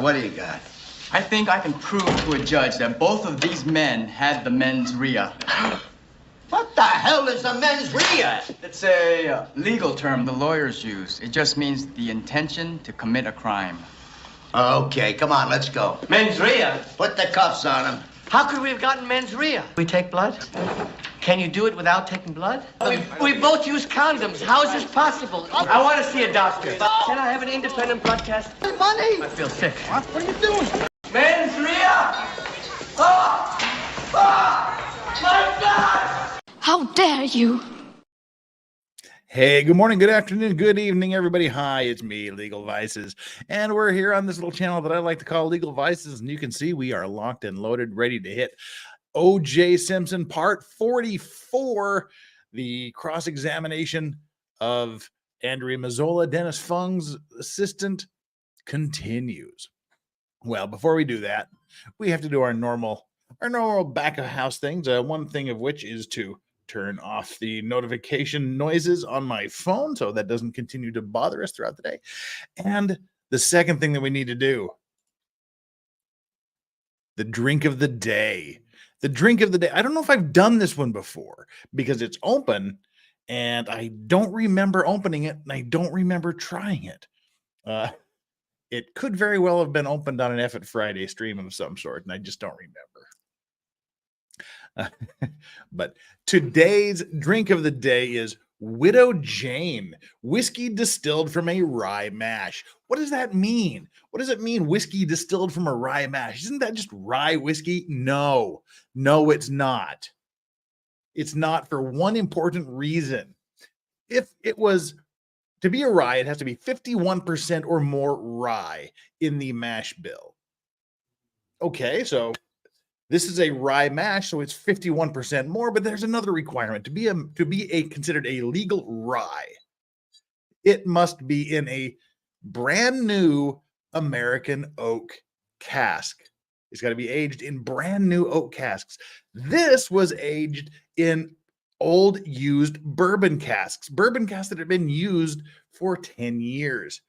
what do you got? I think I can prove to a judge that both of these men had the mens rea. What the hell is a mens rea? It's a legal term the lawyers use. It just means the intention to commit a crime. Okay, come on, let's go. Mens rea? Put the cuffs on him. How could we have gotten mens rea? We take blood? Can you do it without taking blood? We both use condoms. How is this possible? I want to see a doctor. Can I have an independent blood test? Money! I feel sick. What are you doing? Mens rea! Oh! Oh! My God! How dare you! Hey, good morning, good afternoon, good evening, everybody. Hi, it's me, Legal Vices, and we're here on this little channel that I like to call Legal Vices, and you can see we are locked and loaded, ready to hit OJ Simpson part 44, the cross-examination of ANDREA MAZZOLA, Dennis Fung's assistant, continues. Well, before we do that, we have to do our normal back of house things. One thing of which is to turn off the notification noises on my phone so that doesn't continue to bother us throughout the day. And the second thing that we need to do, the drink of the day. The drink of the day. I don't know if I've done this one before because it's open and I don't remember opening it and I don't remember trying it. It could very well have been opened on an F It Friday stream of some sort and I just don't remember. But today's drink of the day is Widow Jane, whiskey distilled from a rye mash. What does that mean? What does it mean, whiskey distilled from a rye mash? Isn't that just rye whiskey? No, it's not. It's not, for one important reason. If it was to be a rye, it has to be 51% or more rye in the mash bill. Okay, so this is a rye mash, so it's 51% more, but there's another requirement. To be considered a legal rye, it must be in a brand new American oak cask. It's got to be aged in brand new oak casks. This was aged in old used bourbon casks that had been used for 10 years.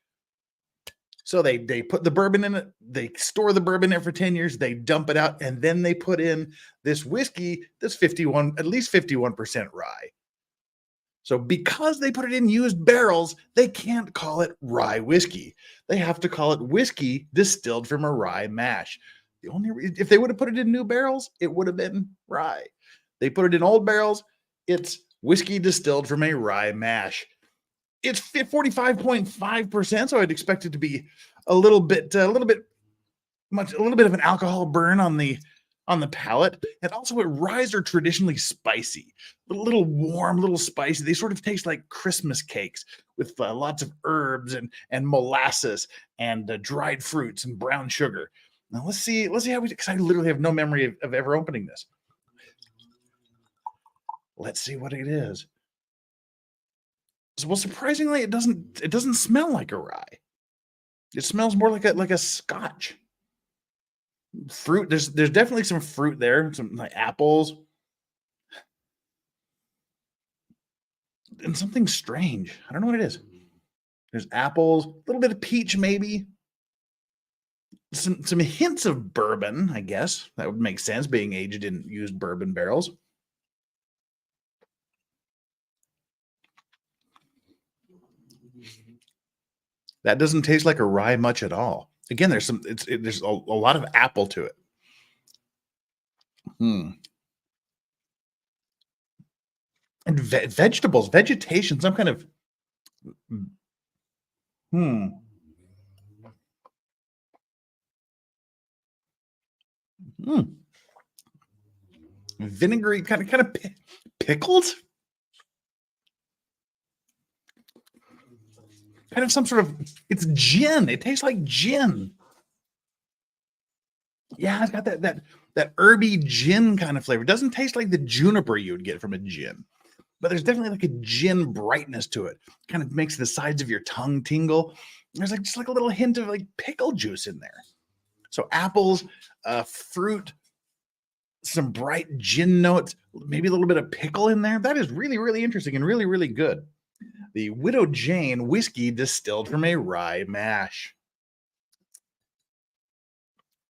So they put the bourbon in it, they store the bourbon in it for 10 years, they dump it out, and then they put in this whiskey that's at least 51% rye. So because they put it in used barrels, they can't call it rye whiskey. They have to call it whiskey distilled from a rye mash. If they would have put it in new barrels, it would have been rye. They put it in old barrels, it's whiskey distilled from a rye mash. It's 45.5%, so I'd expect it to be a little bit of an alcohol burn on the palate. And also, ryes are traditionally spicy, a little warm, a little spicy. They sort of taste like Christmas cakes with lots of herbs and molasses and dried fruits and brown sugar. Now let's see how because I literally have no memory of ever opening this. Let's see what it is. Well, surprisingly, it doesn't smell like a rye. It smells more like a scotch. Fruit. There's definitely some fruit there, some like apples, and something strange. I don't know what it is. There's apples, a little bit of peach, maybe. Some hints of bourbon, I guess. That would make sense, being aged in used bourbon barrels. That doesn't taste like a rye much at all. Again, there's a lot of apple to it. And vegetables, vegetation, some kind of vinegary, kind of pickled. Kind of some sort of, it's gin. It tastes like gin. Yeah, it's got that herby gin kind of flavor. It doesn't taste like the juniper you would get from a gin, but there's definitely like a gin brightness to it. Kind of makes the sides of your tongue tingle. There's just like a little hint of like pickle juice in there. So apples, fruit, some bright gin notes, maybe a little bit of pickle in there. That is really, really interesting and really, really good. The Widow Jane whiskey distilled from a rye mash.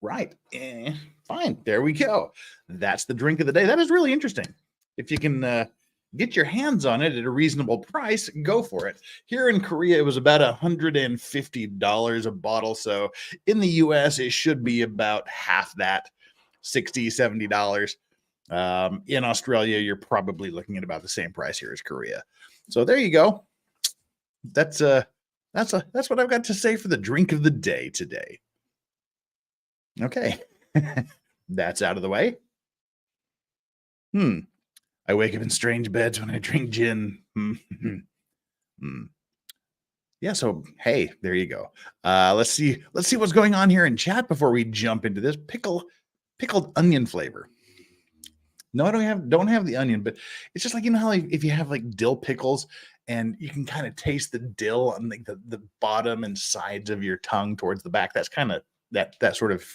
Right. Fine. There we go. That's the drink of the day. That is really interesting. If you can get your hands on it at a reasonable price, go for it. Here in Korea, it was about $150 a bottle. So in the US, it should be about half that, $60, $70. In Australia, you're probably looking at about the same price here as Korea. So there you go. That's what I've got to say for the drink of the day today. Okay. That's out of the way. I wake up in strange beds when I drink gin. Yeah, so hey, there you go. Let's see what's going on here in chat before we jump into this pickled onion flavor. No, I don't have the onion, but it's just like, you know how if you have like dill pickles and you can kind of taste the dill on like the bottom and sides of your tongue towards the back. That's kind of that sort of.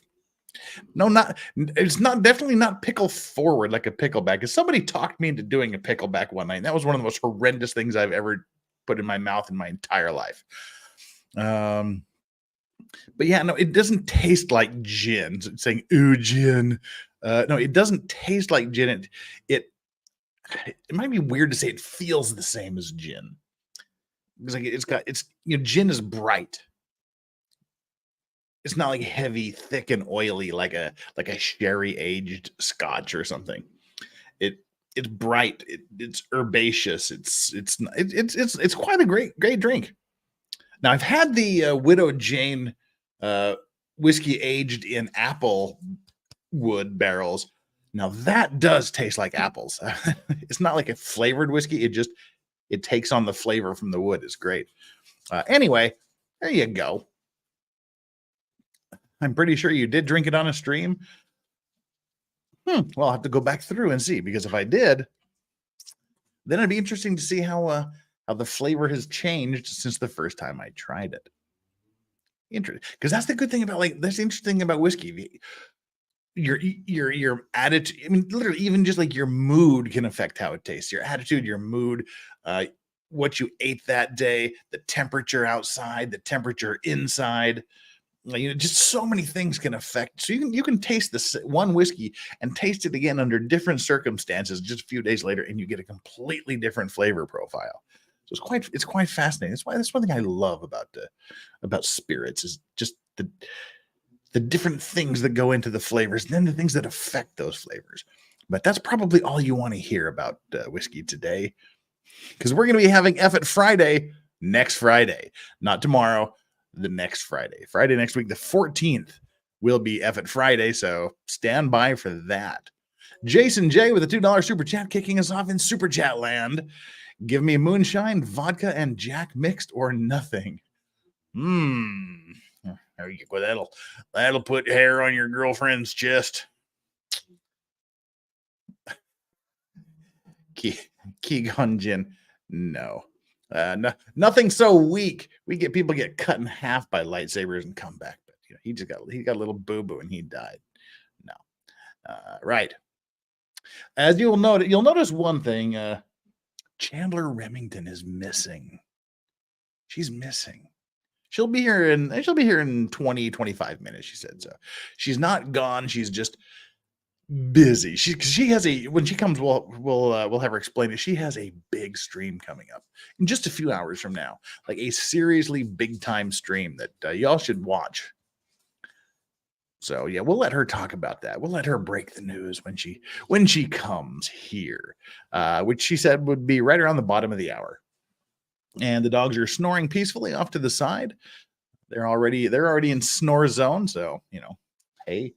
No, it's not definitely not pickle forward like a pickleback. Because somebody talked me into doing a pickleback one night, and that was one of the most horrendous things I've ever put in my mouth in my entire life. But yeah, no, it doesn't taste like gin. It's saying ooh gin. No, it doesn't taste like gin. It might be weird to say it feels the same as gin. Because like gin is bright. It's not like heavy, thick, and oily like a sherry aged scotch or something. It's bright. It's herbaceous. It's quite a great drink. Now I've had the Widow Jane whiskey aged in apple wood barrels. Now that does taste like apples. It's not like a flavored whiskey. It takes on the flavor from the wood. It's great. Anyway, there you go. I'm pretty sure you did drink it on a stream. Well, I'll have to go back through and see, because if I did, then it'd be interesting to see how the flavor has changed since the first time I tried it. Interesting, because that's the good thing about that's the interesting thing about whiskey. Your attitude. I mean, literally, even just like your mood can affect how it tastes. Your attitude, your mood, what you ate that day, the temperature outside, the temperature inside. Just so many things can affect. So you can taste this one whiskey and taste it again under different circumstances just a few days later, and you get a completely different flavor profile. So it's quite fascinating. That's one thing I love about spirits, is just the different things that go into the flavors, and then the things that affect those flavors. But that's probably all you want to hear about whiskey today, because we're going to be having F-It Friday next Friday, not tomorrow. The next Friday next week, the 14th, will be F-It Friday, so stand by for that. Jason J with a $2 super chat kicking us off in super chat land. Give me moonshine, vodka, and Jack mixed or nothing. There you go. That'll put hair on your girlfriend's chest. Keegan Jin, no. Nothing so weak. People get cut in half by lightsabers and come back, but he got a little boo-boo and he died. No. Right. As you'll notice one thing, Chandler Remington is missing. She's missing. She'll be here in 20, 25 minutes, she said. So she's not gone. She's just busy. She has when she comes, we'll have her explain it. She has a big stream coming up in just a few hours from now, like a seriously big time stream that y'all should watch. So yeah, we'll let her talk about that. We'll let her break the news when she comes here, which she said would be right around the bottom of the hour. And the dogs are snoring peacefully off to the side. They're already in snore zone. So hey.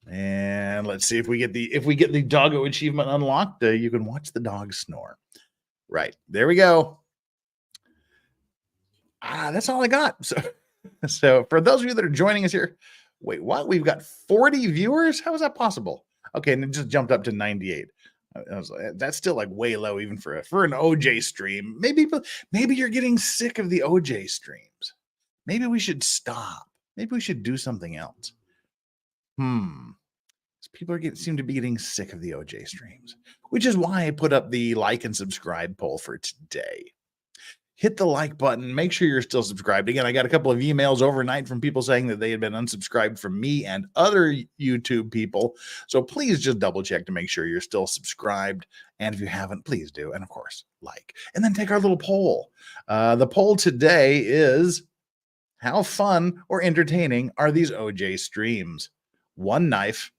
And let's see if we get the doggo achievement unlocked. You can watch the dog snore. Right, there we go. That's all I got. So for those of you that are joining us here, wait, what? We've got 40 viewers? How is that possible? Okay, and it just jumped up to 98. I was like, that's still like way low even for an OJ stream. Maybe you're getting sick of the OJ streams. Maybe we should stop. Maybe we should do something else. People seem to be getting sick of the OJ streams, which is why I put up the like and subscribe poll for today. hit the like button. Make sure you're still subscribed. Again, I got a couple of emails overnight from people saying that they had been unsubscribed from me and other YouTube people. So please just double check to make sure you're still subscribed. And if you haven't, please do. And of course, like. And then take our little poll. The poll today is, how fun or entertaining are these OJ streams? 1 knife,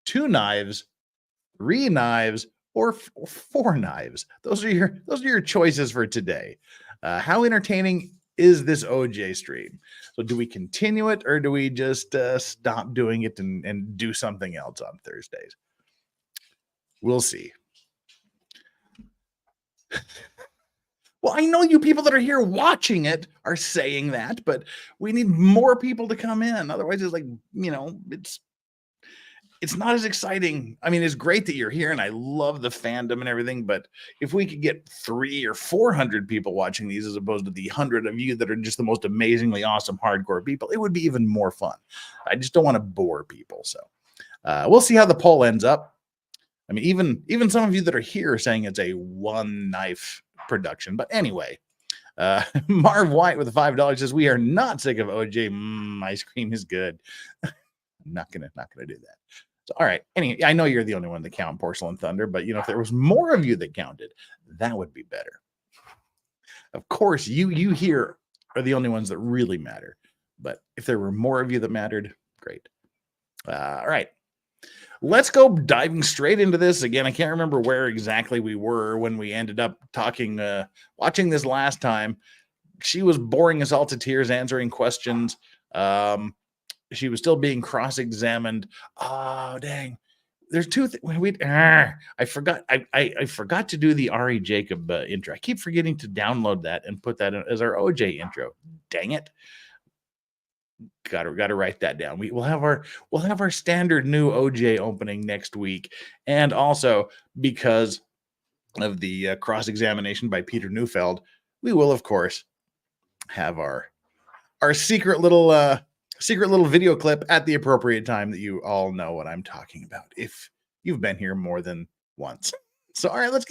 2 knives, 3 knives, or 4 knives. Those are your choices for today. How entertaining is this OJ stream? So do we continue it, or do we just stop doing it and do something else on Thursdays? We'll see. Well, I know you people that are here watching it are saying that, but we need more people to come in. Otherwise, it's like, it's not as exciting. I mean, it's great that you're here and I love the fandom and everything, but if we could get 300 or 400 people watching these as opposed to the 100 of you that are just the most amazingly awesome hardcore people, it would be even more fun. I just don't want to bore people. So we'll see how the poll ends up. I mean, even some of you that are here are saying it's a 1 knife production. But anyway, Marv White with the $5 says, we are not sick of OJ. Ice cream is good. I'm not gonna do that. So, all right. Anyway, I know you're the only one that count Porcelain Thunder, but if there was more of you that counted, that would be better. Of course, you here are the only ones that really matter. But if there were more of you that mattered, great. All right. Let's go diving straight into this. Again, I can't remember where exactly we were when we ended up watching this last time. She was boring us all to tears, answering questions. She was still being cross-examined. Oh, dang. There's 2 things. I forgot. I forgot to do the Ari Jacob intro. I keep forgetting to download that and put that in as our OJ intro. Dang it. Got to write that down. We'll have our standard new OJ opening next week, and also because of the cross-examination by Peter Neufeld, we will of course have our secret little video clip at the appropriate time that you all know what I'm talking about if you've been here more than once. So, all right, let's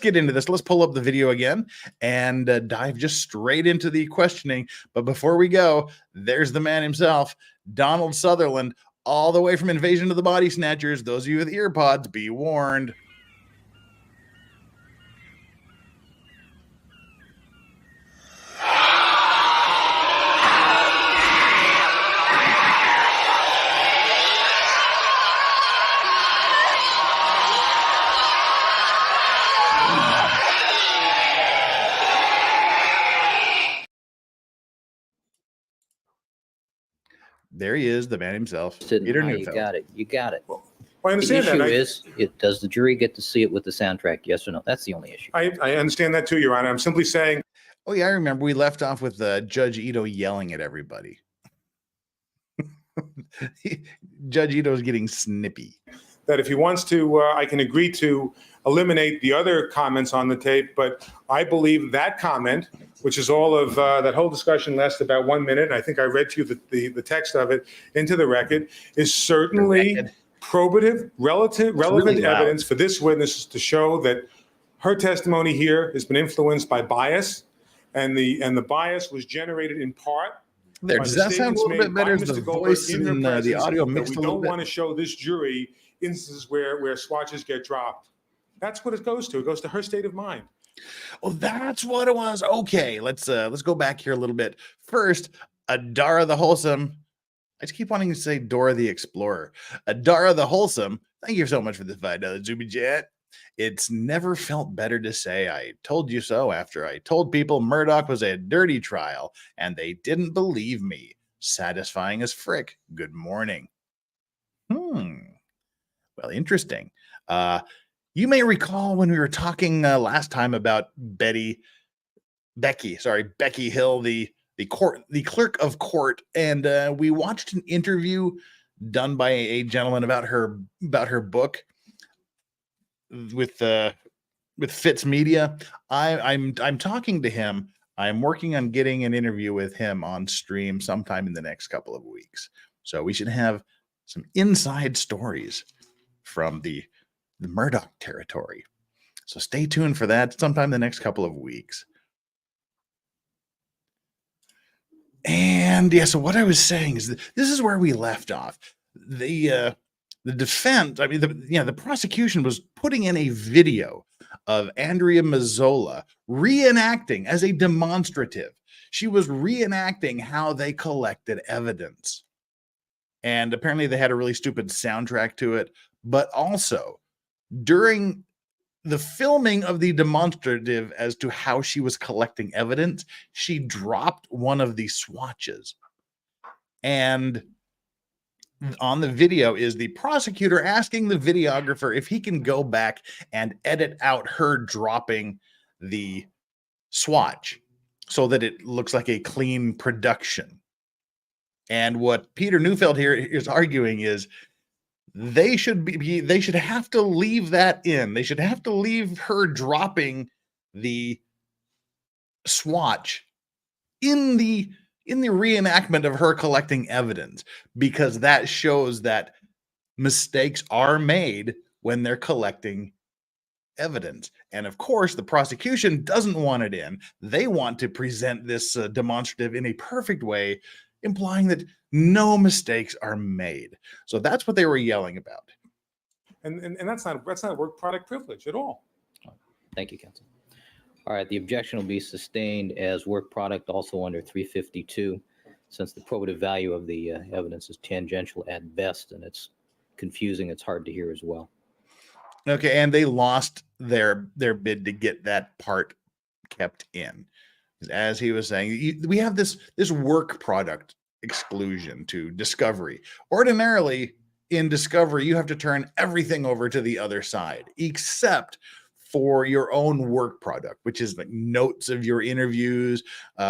get into this. Let's pull up the video again and dive just straight into the questioning. But before we go, there's the man himself, Donald Sutherland, all the way from Invasion of the Body Snatchers. Those of you with ear pods, be warned. There he is, the man himself, Peter Neufeld. You got it. Well, I understand the issue is, does the jury get to see it with the soundtrack? Yes or no? That's the only issue. I understand that too, Your Honor. I'm simply saying. Oh yeah, I remember we left off with Judge Ito yelling at everybody. Judge Ito is getting snippy. That if he wants to, I can agree to eliminate the other comments on the tape, but I believe that comment, which is all of that whole discussion lasted about 1 minute, and I think I read to you the text of it into the record, is certainly probative, relevant evidence for this witness to show that her testimony here has been influenced by bias, and the bias was generated in part. There, does that sound a little bit better as the voice in the audio mixed a little bit? We don't want to show this jury instances where swatches get dropped. That's what it goes to. It goes to her state of mind. Well, that's what it was. Okay, let's go back here a little bit. First, Adara the Wholesome. I just keep wanting to say Dora the Explorer. Adara the Wholesome. Thank you so much for the $5 Zuby Jet. It's never felt better to say I told you so after I told people Murdoch was a dirty trial and they didn't believe me. Satisfying as frick. Good morning. Well, interesting. You may recall when we were talking last time about Becky Hill, the clerk of court, and we watched an interview done by a gentleman about her book with Fitz Media. I'm talking to him. I'm working on getting an interview with him on stream sometime in the next couple of weeks. So we should have some inside stories from the Murdoch territory. So stay tuned for that sometime in the next couple of weeks. And yeah, so what I was saying is that this is where we left off. The defense, I mean, the prosecution was putting in a video of Andrea Mazzola reenacting as a demonstrative. She was reenacting how they collected evidence. And apparently they had a really stupid soundtrack to it. But also, during the filming of the demonstrative as to how she was collecting evidence, she dropped one of the swatches. And on the video is the prosecutor asking the videographer if he can go back and edit out her dropping the swatch so that it looks like a clean production. And what Peter Neufeld here is arguing is they should have to leave that in. They should have to leave her dropping the swatch in the reenactment of her collecting evidence, because that shows that mistakes are made when they're collecting evidence. And of course, the prosecution doesn't want it in. They want to present this demonstrative in a perfect way, implying that no mistakes are made. So that's what they were yelling about. And that's not work product privilege at all. Thank you, counsel. All right, the objection will be sustained as work product also under 352, since the probative value of the evidence is tangential at best, and it's confusing. It's hard to hear as well. Okay, and they lost their bid to get that part kept in. As he was saying, we have this work product exclusion to discovery. Ordinarily, in discovery, you have to turn everything over to the other side, except for your own work product, which is like notes of your interviews,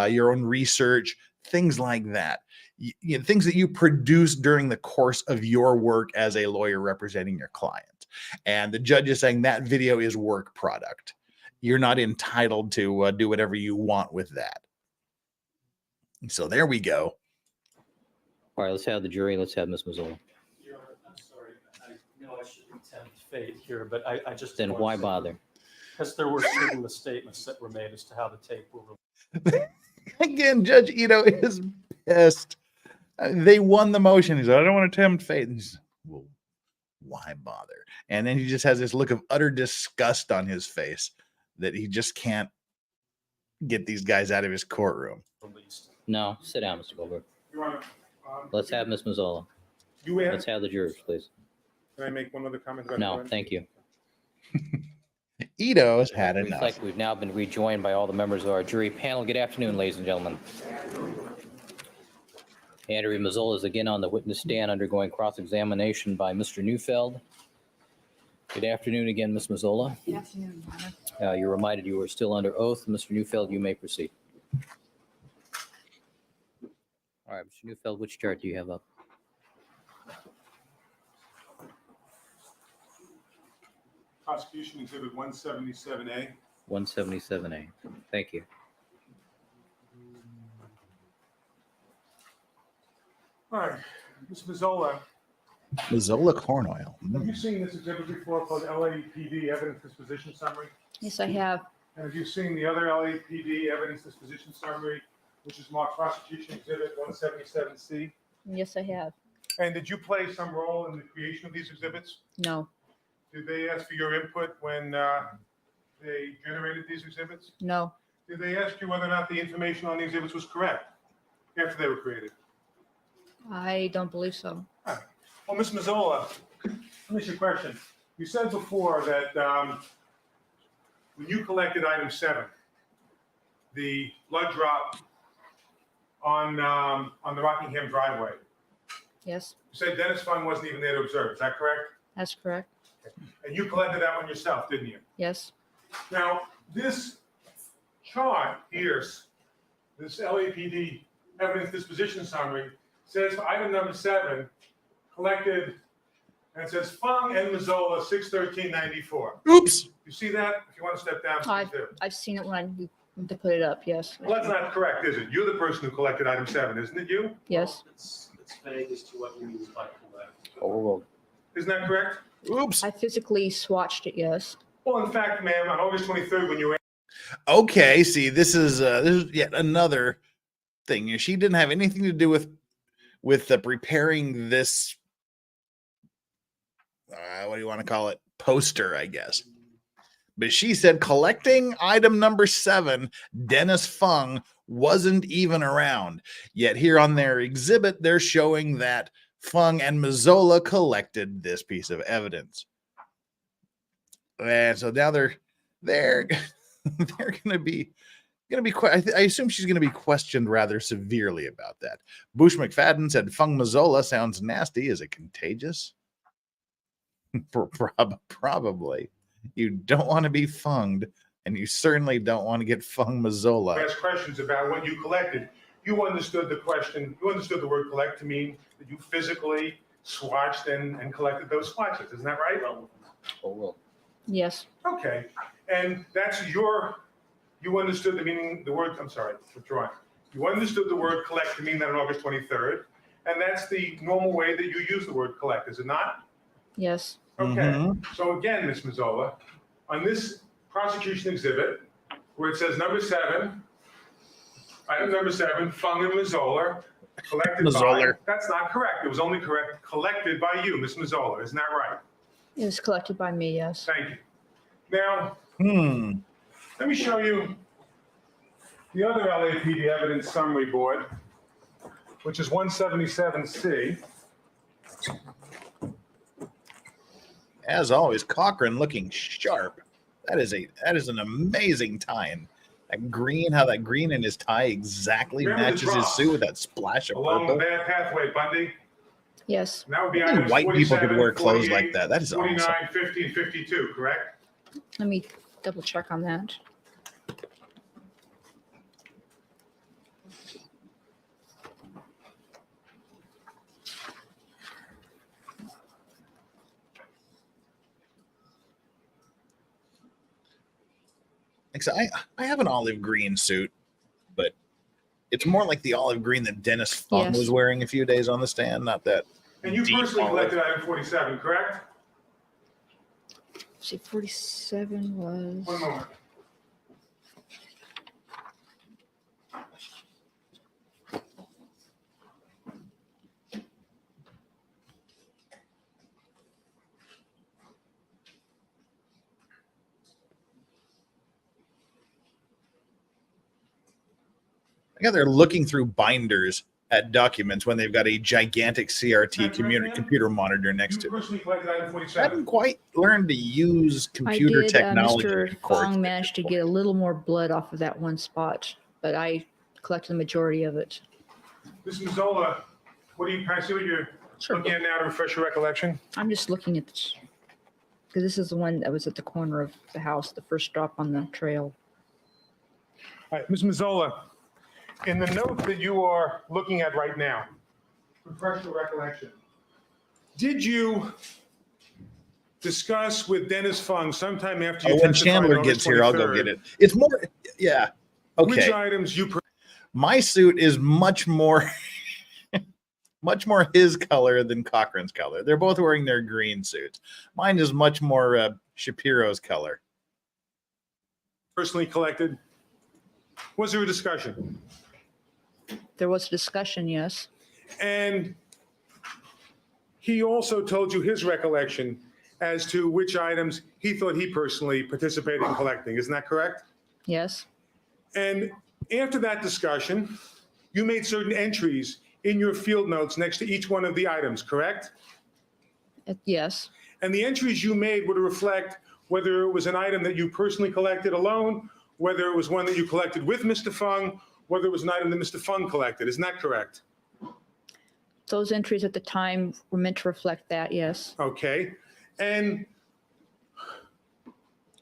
your own research, things like that. You know, things that you produce during the course of your work as a lawyer representing your client. And the judge is saying that video is work product. You're not entitled to do whatever you want with that. So there we go. All right, let's have the jury. Let's have Ms. Mazzola. Your Honor, I'm sorry. I know I shouldn't tempt fate here, but I just... Then why bother? Because there were certain misstatements that were made as to how the tape will... Again, Judge Ito is pissed. They won the motion. He said, I don't want to tempt fate. And he said, well, why bother? And then he just has this look of utter disgust on his face that he just can't get these guys out of his courtroom. released. No, sit down, Mr. Goldberg. Your Honor, Let's have Ms. Mazzola. Let's have the jurors, please. Can I make one other comment about No, that? thank you. Ito's had Looks enough. like we've now been rejoined by all the members of our jury panel. Good afternoon, ladies and gentlemen. Andrea Mazzola is again on the witness stand undergoing cross-examination by Mr. Neufeld. Good afternoon again, Ms. Mazzola. Good afternoon, Your Honor. You're reminded you are still under oath. Mr. Neufeld, you may proceed. All right, Mr. Neufeld, which chart do you have up? Prosecution Exhibit 177A. 177A. Thank you. All right, Ms. Mazzola, Mazzola corn oil. have you seen this exhibit before called LAPD Evidence Disposition Summary? Yes, I have. And have you seen the other LAPD Evidence Disposition Summary, which is marked Prosecution Exhibit 177C? Yes, I have. And did you play some role in the creation of these exhibits? No, Did they ask for your input when they generated these exhibits? no, Did they ask you whether or not the information on the exhibits was correct after they were created? I don't believe so. Well, Ms. Mazzola, let me ask you a question. You said before that when you collected item 7, the blood drop on the Rockingham driveway, Yes, you said Dennis Fung wasn't even there to observe. Is that correct? that's correct. And you collected that one yourself, didn't you? Yes, Now, this chart here, this LAPD Evidence Disposition Summary, says for item number 7, collected, and it says Fung and Mazzola, 6/13/94. Oops. You see that? If you want to step down, I- please do. I've seen it when I went to put it up. Yes, Well, that's not correct, is it? You're the person who collected item 7, isn't it you? yes. It's vague as to what you mean by collect. Overruled. Isn't that correct? Oops. I physically swatched it. Yes. Well, in fact, ma'am, on August 23rd, when you Okay, see, this is yet another thing. She didn't have anything to do with preparing this. What do you want to call it? Poster, I guess. But she said collecting item number 7, Dennis Fung, wasn't even around. Yet here on their exhibit, they're showing that Fung and Mazzola collected this piece of evidence. And so now they're going to be I assume she's going to be questioned rather severely about that. Bush McFadden said Fung Mazzola sounds nasty. Is it contagious? Probably. You don't want to be funged, and you certainly don't want to get Fung Mazzola. Ask questions about what you collected. You understood the question. You understood the word collect to mean that you physically swatched and collected those swatches. Isn't that right? Yes. Okay. And that's you understood the meaning, the word, I'm sorry, withdrawing. You understood the word collect to mean that on August 23rd, and that's the normal way that you use the word collect, is it not? Yes. Okay. So again, Ms. Mazzola, on this prosecution exhibit, where it says number 7, item number 7, Fung and Mazzola, collected by, that's not correct. It was only correct, collected by you, Ms. Mazzola, isn't that right? It was collected by me, yes. Thank you. Now, let me show you the other LAPD evidence summary board, which is 177C. As always, Cochran looking sharp. That is an amazing tie. That green, how that green in his tie exactly matches his suit with that splash of along purple. the bad pathway, Bundy. Yes. And that would be Only white people could wear clothes 48, like that. That is 49, awesome. 50, and 52, correct? Let me double check on that. I have an olive green suit, but it's more like the olive green that Dennis Fung was wearing a few days on the stand, not that. And you personally collected item 47, correct? See, 47 was. One moment. Yeah, they're looking through binders at documents when they've got a gigantic CRT computer monitor next to it. I haven't quite learned to use computer technology. Mr. Fung managed to get a little more blood off of that one spot, but I collected the majority of it. Ms. Mazzola, can I see what you're looking at now to refresh your recollection? I'm just looking at this, because this is the one that was at the corner of the house, the first stop on the trail. All right, Ms. Mazzola, in the note that you are looking at right now, refresh your recollection. Did you discuss with Dennis Fung sometime after you when Chandler gets here, I'll go get it. It's more, yeah. Okay. Which items you... My suit is much more his color than Cochran's color. They're both wearing their green suits. Mine is much more Shapiro's color. Personally collected? Was there a discussion? There was a discussion, yes. And he also told you his recollection as to which items he thought he personally participated in collecting. Isn't that correct? Yes. And after that discussion, you made certain entries in your field notes next to each one of the items, correct? Yes. And the entries you made would reflect whether it was an item that you personally collected alone, whether it was one that you collected with Mr. Fung, whether it was an item that Mr. Fung collected. Isn't that correct? Those entries at the time were meant to reflect that, yes. Okay. And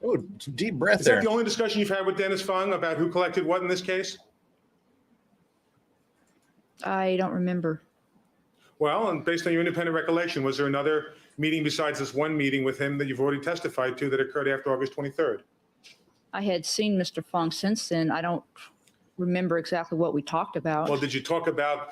oh, deep breath is there. that the only discussion you've had with Dennis Fung about who collected what in this case? I don't remember. Well, and based on your independent recollection, was there another meeting besides this one meeting with him that you've already testified to that occurred after August 23rd? I had seen Mr. Fung since then. I don't remember exactly what we talked about. Well, did you talk about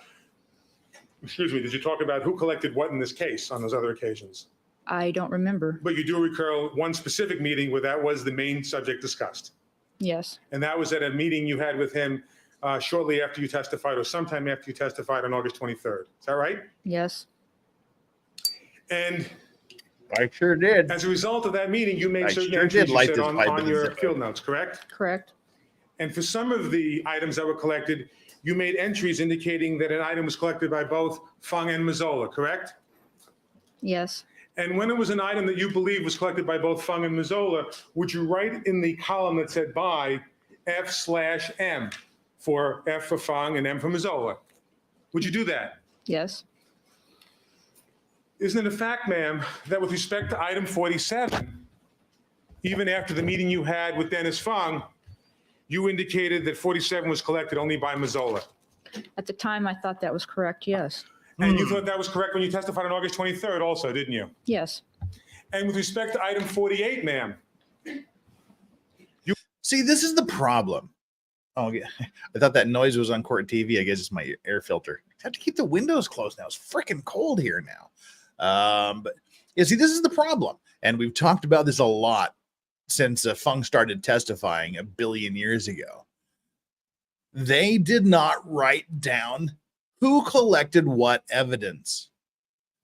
who collected what in this case on those other occasions? I don't remember. But you do recall one specific meeting where that was the main subject discussed. Yes. And that was at a meeting you had with him shortly after you testified or sometime after you testified on August 23rd. Is that right? Yes. And I sure did. as a result of that meeting, you made I certain sure entries, did you light said, this pipe on with a your Zippo. field notes, correct? Correct. And for some of the items that were collected, you made entries indicating that an item was collected by both Fung and Mazzola, correct? Yes. And when it was an item that you believe was collected by both Fung and Mazzola, would you write in the column that said by F/M for F for Fung and M for Mazzola? Would you do that? Yes. Isn't it a fact, ma'am, that with respect to item 47, even after the meeting you had with Dennis Fung, you indicated that 47 was collected only by Mazzola? At the time, I thought that was correct. Yes. And you thought that was correct when you testified on August 23rd also, didn't you? Yes. And with respect to item 48, ma'am, See, this is the problem. Oh, yeah. I thought that noise was on court TV. I guess it's my air filter. I have to keep the windows closed now. It's freaking cold here now. But yeah, see, this is the problem. And we've talked about this a lot since Fung started testifying a billion years ago. They did not write down who collected what evidence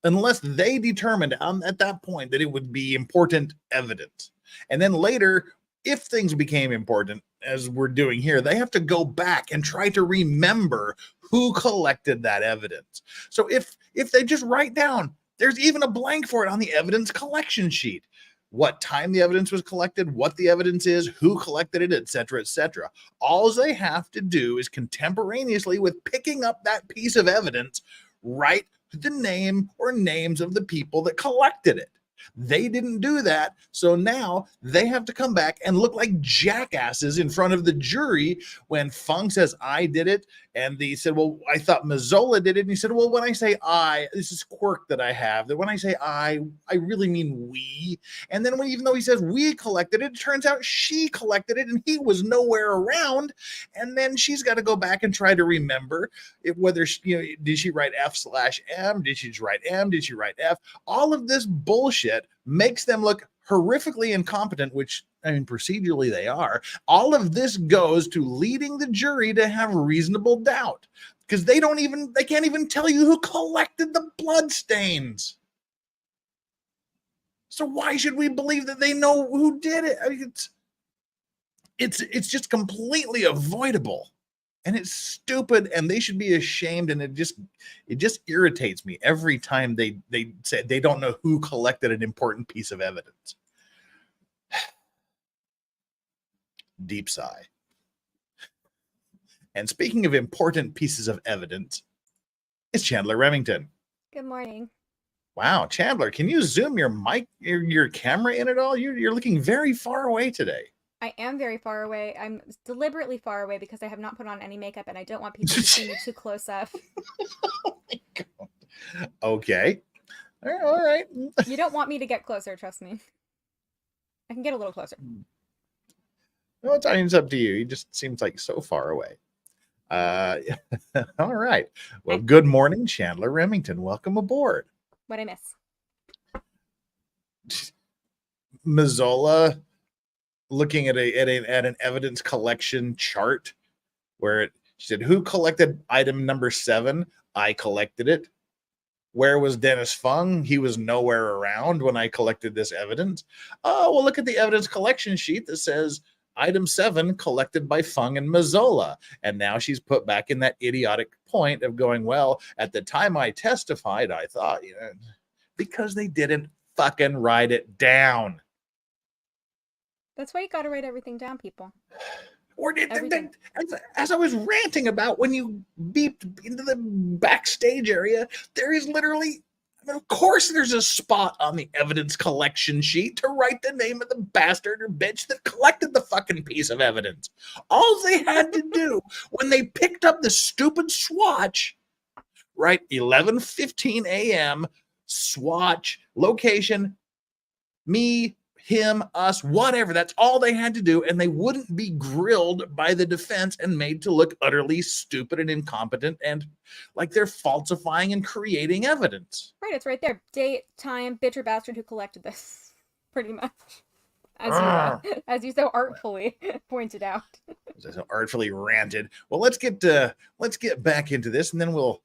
unless they determined at that point that it would be important evidence. And then later, if things became important, as we're doing here, they have to go back and try to remember who collected that evidence. So if they just write down, there's even a blank for it on the evidence collection sheet, what time the evidence was collected, what the evidence is, who collected it, etc., etc. All they have to do is contemporaneously with picking up that piece of evidence, write the name or names of the people that collected it. They didn't do that, so now they have to come back and look like jackasses in front of the jury when Fung says, I did it, and he said, well, I thought Mazzola did it, and he said, well, when I say I, this is quirk that I have, that when I say I really mean we, and then even though he says we collected it, it turns out she collected it, and he was nowhere around, and then she's got to go back and try to remember whether, did she write F/M, did she just write M, did she write F, all of this bullshit makes them look horrifically incompetent, which, I mean, procedurally they are. All of this goes to leading the jury to have reasonable doubt because they can't even tell you who collected the blood stains. So why should we believe that they know who did it? I mean, it's just completely avoidable. And it's stupid, and they should be ashamed. And it just irritates me every time they say they don't know who collected an important piece of evidence. Deep sigh. And speaking of important pieces of evidence, it's Chandler Remington. Good morning. Wow, Chandler, can you zoom your mic, your camera in at all? You're looking very far away today. I am very far away. I'm deliberately far away because I have not put on any makeup and I don't want people to see me too close up. Oh my God. Okay. All right. You don't want me to get closer, trust me. I can get a little closer. Well, it's up to you. He just seems like so far away. All right. Well, good morning, Chandler Remington. Welcome aboard. What'd I miss? Mazzola looking at an evidence collection chart where she said, who collected item number 7? I collected it. Where was Dennis Fung? He was nowhere around when I collected this evidence. Oh, well, look at the evidence collection sheet that says item 7 collected by Fung and Mazzola. And now she's put back in that idiotic point of going, well, at the time I testified, I thought, because they didn't fucking write it down. That's why you got to write everything down, people. Or as I was ranting about when you beeped into the backstage area, there is literally, of course, there's a spot on the evidence collection sheet to write the name of the bastard or bitch that collected the fucking piece of evidence. All they had to do when they picked up the stupid swatch, right? 11:15 a.m. swatch, location, me, him, us, whatever. That's all they had to do. And they wouldn't be grilled by the defense and made to look utterly stupid and incompetent and like they're falsifying and creating evidence. Right, it's right there. Date, time, bitch or bastard who collected this. Pretty much. as you so artfully pointed out. So artfully ranted. Well, let's get back into this, and then we'll,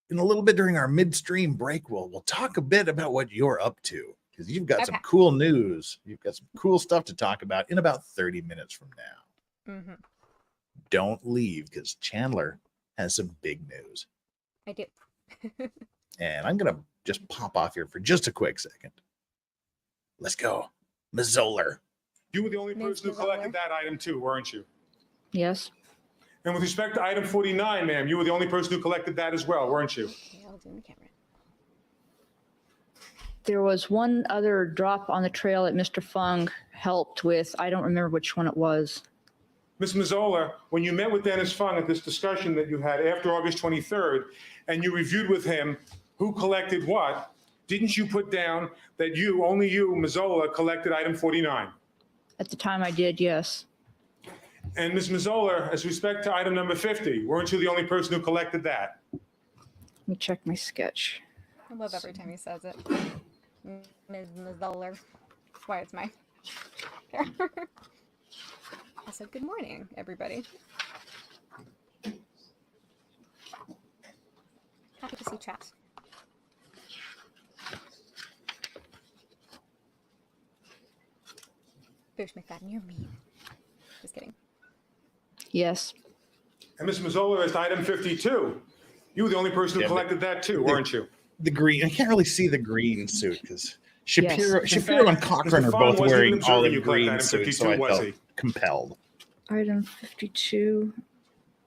in a little bit during our midstream break, we'll talk a bit about what you're up to, because you've got some cool news. You've got some cool stuff to talk about in about 30 minutes from now. Mm-hmm. Don't leave, because Chandler has some big news. I do. And I'm gonna just pop off here for just a quick second. Let's go, Mazzola. You were the only person who collected that item too, weren't you? Yes. And with respect to item 49, ma'am, you were the only person who collected that as well, weren't you? Okay, I'll do the camera. There was one other drop on the trail that Mr. Fung helped with. I don't remember which one it was. Ms. Mazzola, when you met with Dennis Fung at this discussion that you had after August 23rd, and you reviewed with him who collected what, didn't you put down that only you, Mazzola, collected item 49? At the time I did, yes. And Ms. Mazzola, as respect to item number 50, weren't you the only person who collected that? Let me check my sketch. I love every time he says it. Ms. Mazzola. That's why it's my character. Also, good morning, everybody. Happy to see chat. Boosh McFadden, you're mean. Just kidding. Yes. And Ms. Mazzola, as to item 52, you were the only person who collected that too, weren't you? The green. I can't really see the green suit because Shapiro, Yes. Shapiro and Cochran are both wearing olive green item suits, 52, so I was felt he? compelled. Item 52.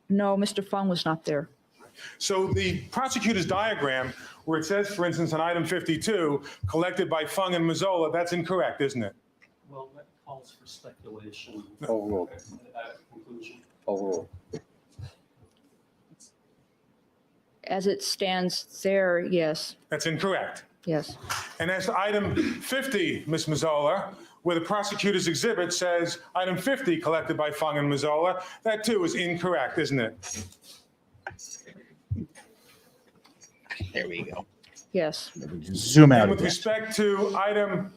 No, Mr. Fung was not there. So the prosecutor's diagram, where it says, for instance, on item 52, collected by Fung and Mazzola, that's incorrect, isn't it? Well, that calls for speculation. Overruled. Conclusion. Overruled. As it stands there, yes. That's incorrect. Yes. And as to item 50, Ms. Mazzola, where the prosecutor's exhibit says item 50 collected by Fung and Mazzola, that too is incorrect, isn't it? There we go. Yes. Zoom out And of with that. respect to item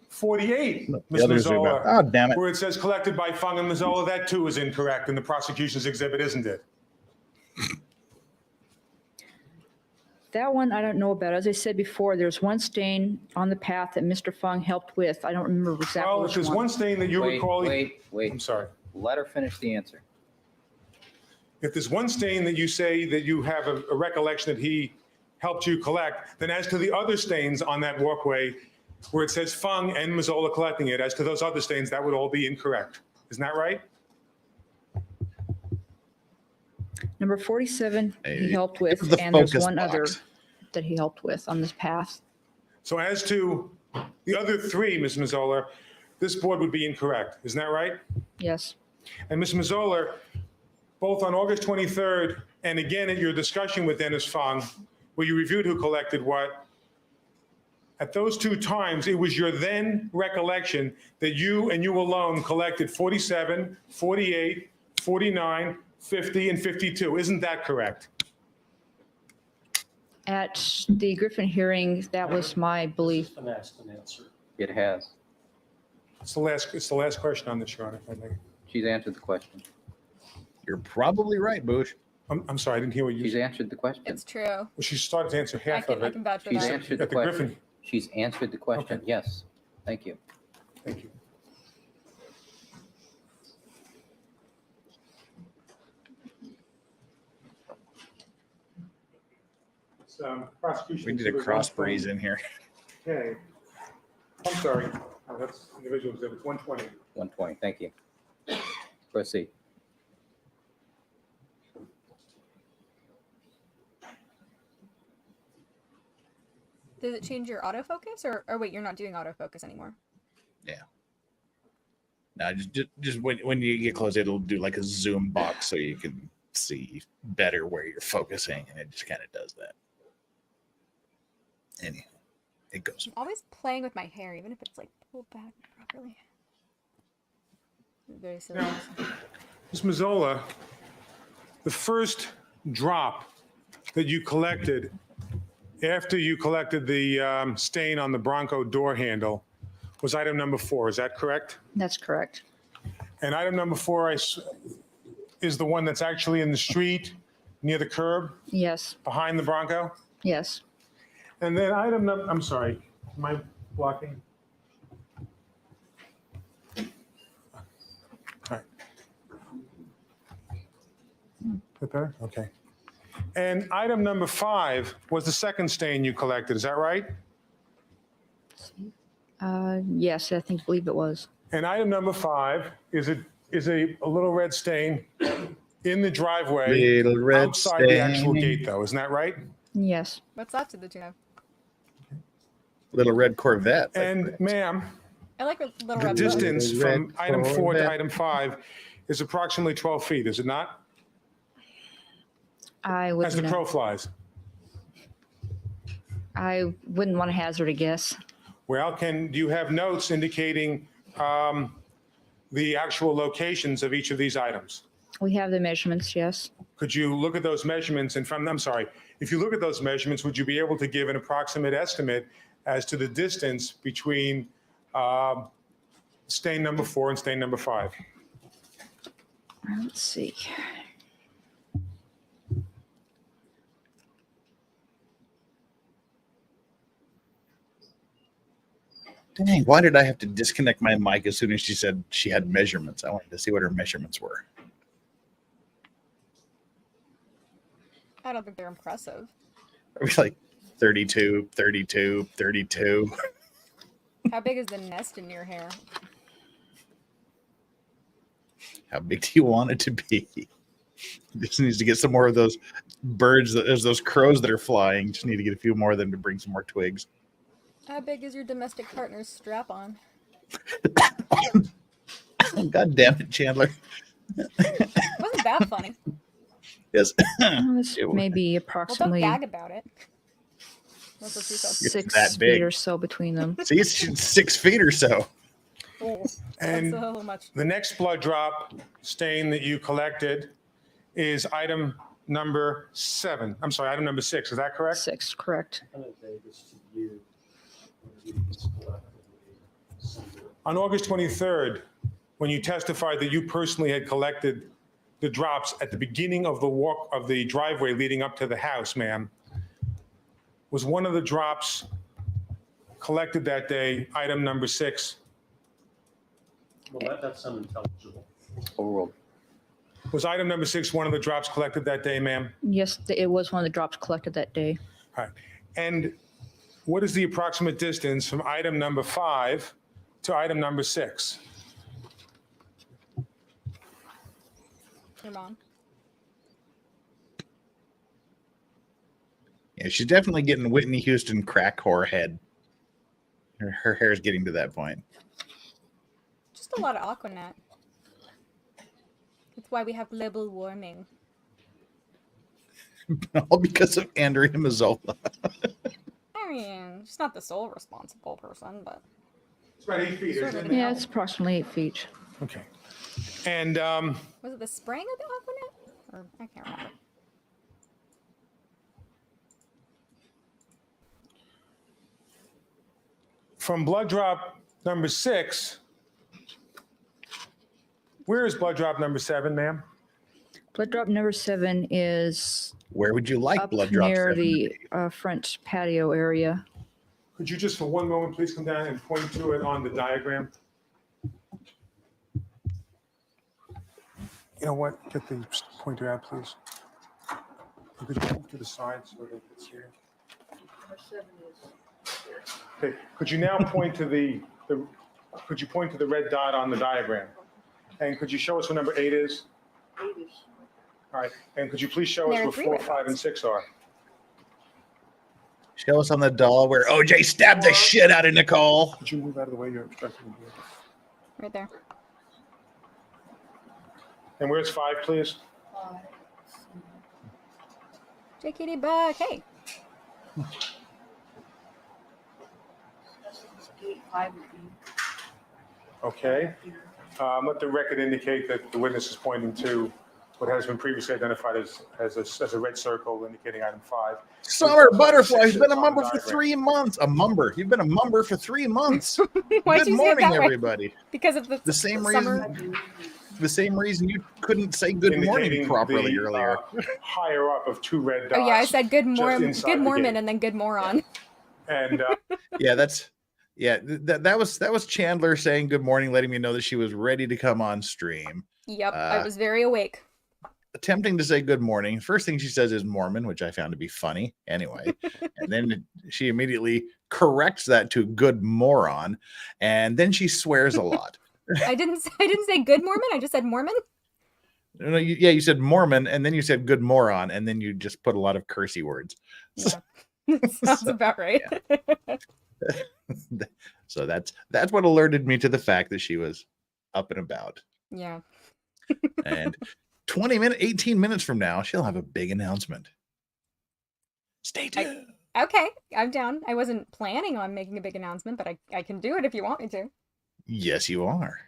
48, The Ms. other zoom out. Mazzola, Oh, damn it. where it says collected by Fung and Mazzola, that too is incorrect in the prosecution's exhibit, isn't it? That one I don't know about. As I said before, there's one stain on the path that Mr. Fung helped with. I don't remember exactly Well, if which there's one. one stain that you recall, Wait. I'm sorry. Let her finish the answer. If there's one stain that you say that you have a recollection that he helped you collect, then as to the other stains on that walkway where it says Fung and Mazzola collecting it, as to those other stains, that would all be incorrect. Isn't that right? Number 47 Hey, he helped give with, her the and there's focus one other box. that he helped with on this path. So as to the other three, Ms. Mazzola, this board would be incorrect. Isn't that right? Yes. And Ms. Mazzola, both on August 23rd and again at your discussion with Dennis Fung, where you reviewed who collected what, at those two times, it was your then recollection that you and you alone collected 47, 48, 49, 50, and 52. Isn't that correct? At the Griffin hearing, that was my belief. Been asked and answered. It has. It's the last question on this, Your Honor. I think. She's answered the question. You're probably right, Bush. I'm sorry, I didn't hear what you She's said. answered the question. It's true. Well, she started to answer half of I it. can vouch for She's that. answered At the the question. Griffin. She's answered the question. Okay. Yes. Thank you. Thank you. Prosecution. We did a cross breeze in here. Okay. I'm sorry. Oh, that's individual exhibits, 120. 120. Thank you. Proceed. Does it change your autofocus or wait, you're not doing autofocus anymore? No, just when you get close, it'll do like a zoom box so you can see better where you're focusing, and it just kind of does that. Anyhow, it goes. I'm always playing with my hair, even if it's like pulled back properly. Very silly. Now, Ms. Mazzola, the first drop that you collected after you collected the stain on the Bronco door handle was item number 4. Is that correct? That's correct. And item number 4 is the one that's actually in the street near the curb Yes, behind the Bronco? yes. And then item number, I'm sorry, am I blocking? All right. Is that better? Okay. And item number 5 was the second stain you collected, is that right? Yes, I believe it was. And item number 5 is a little red stain in the driveway Little red outside the actual stain. gate, though. Isn't that right? Yes. What's that to the tune of? Little red Corvette. And ma'am, I like a little the red book. distance Little red from item 4 to Corvette. item 5 is approximately 12 feet, is it not? I As the wouldn't know. crow flies. I wouldn't want to hazard a guess. Well, do you have notes indicating the actual locations of each of these items? We have the measurements, yes. Could you look at those measurements and I'm sorry, if you look at those measurements, would you be able to give an approximate estimate as to the distance between stain number 4 and stain number 5? Let's see. Dang, why did I have to disconnect my mic as soon as she said she had measurements? I wanted to see what her measurements were. I don't think they're impressive. Are we like 32, 32, 32? How big is the nest in your hair? How big do you want it to be? Just needs to get some more of those birds, those crows that are flying. Just need to get a few more of them to bring some more twigs. How big is your domestic partner's strap on? God damn it, Chandler. Wasn't that funny? Yes. This may be Well, don't approximately gag about it. That's what she said. It's 6 that big. feet or so between them. See, it's 6 feet or so. Oh, And that's a little much. the next blood drop stain that you collected is item number 7. I'm sorry, item number 6. Is that correct? 6, correct. On August 23rd, when you testified that you personally had collected the drops at the beginning of the driveway leading up to the house, ma'am, was one of the drops collected that day item number 6? Well, that's unintelligible. Overruled. Was item number 6 one of the drops collected that day, ma'am? Yes, it was one of the drops collected that day. All right. And what is the approximate distance from item number 5 to item number 6? Your mom. Yeah, she's definitely getting Whitney Houston crack whore head. Her hair is getting to that point. Just a lot of Aquanet. That's why we have global warming. All because of Andrea Mazzola. I mean, she's not the sole responsible person, but It's about 8 feet, isn't it? Yeah, it's approximately 8 feet. Okay. And was it the spraying of the Aquanet? Or I can't remember. from blood drop number 6, where is blood drop number 7, ma'am? Blood drop number 7 is Where would you like up blood drops? near seven to the be? front patio area. Could you just for one moment please come down and point to it on the diagram? You know what? Get the pointer out, please. Could you move to the side so that it's here? Okay. Could you now point to the could you point to the red dot on the diagram? And could you show us what number 8 is? 8 is. All right. And could you please show us There are where 3 4, red 5, and dots. 6 are? Show us on the doll where OJ stabbed the shit out of Nicole. Could you move out of the way? You're obstructing me here. Right there. And where's 5, please? JKD Buck, hey. Okay. Let the record indicate that the witness is pointing to what has been previously identified as a red circle indicating item 5. Summer butterfly. He's been a On mumber for diagram. 3 months. A mumber. You've been a mumber for 3 months. Why'd Good you say it morning, that way? everybody. Because of The same summer. reason. The same reason you couldn't say good morning Indicating properly the, earlier. Higher up of 2 red dots. Oh yeah, I said good just inside the Mormon gate. and then good moron. And Yeah, that was Chandler saying good morning, letting me know that she was ready to come on stream. Yep, I was very awake. Attempting to say good morning. First thing she says is Mormon, which I found to be funny anyway. And then she immediately corrects that to good moron. And then she swears a lot. I didn't say good Mormon. I just said Mormon. No, you said Mormon, and then you said good moron, and then you just put a lot of cursey words. Yeah. Sounds about right. Yeah. So that's what alerted me to the fact that she was up and about. Yeah. And 18 minutes from now, she'll have a big announcement. Stay tuned. Okay, I'm down. I wasn't planning on making a big announcement, but I can do it if you want me to. Yes, you are.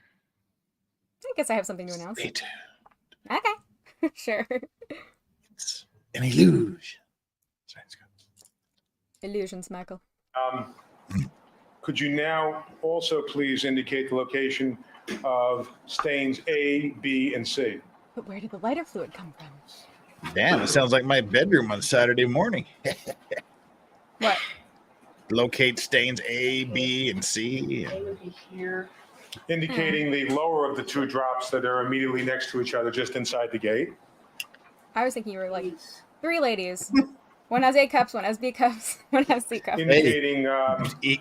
I guess I have something to announce. Stay tuned. Okay, sure. It's an illusion. Sorry, let's go. Illusions, Michael. could you now also please indicate the location of stains A, B, and C? But where did the lighter fluid come from? Damn, it sounds like my bedroom on Saturday morning. What? Locate stains A, B, and C. Here. Indicating the lower of the 2 drops that are immediately next to each other just inside the gate. I was thinking you were like 3 ladies. One has A cups, one has B cups, one has C cups. Indicating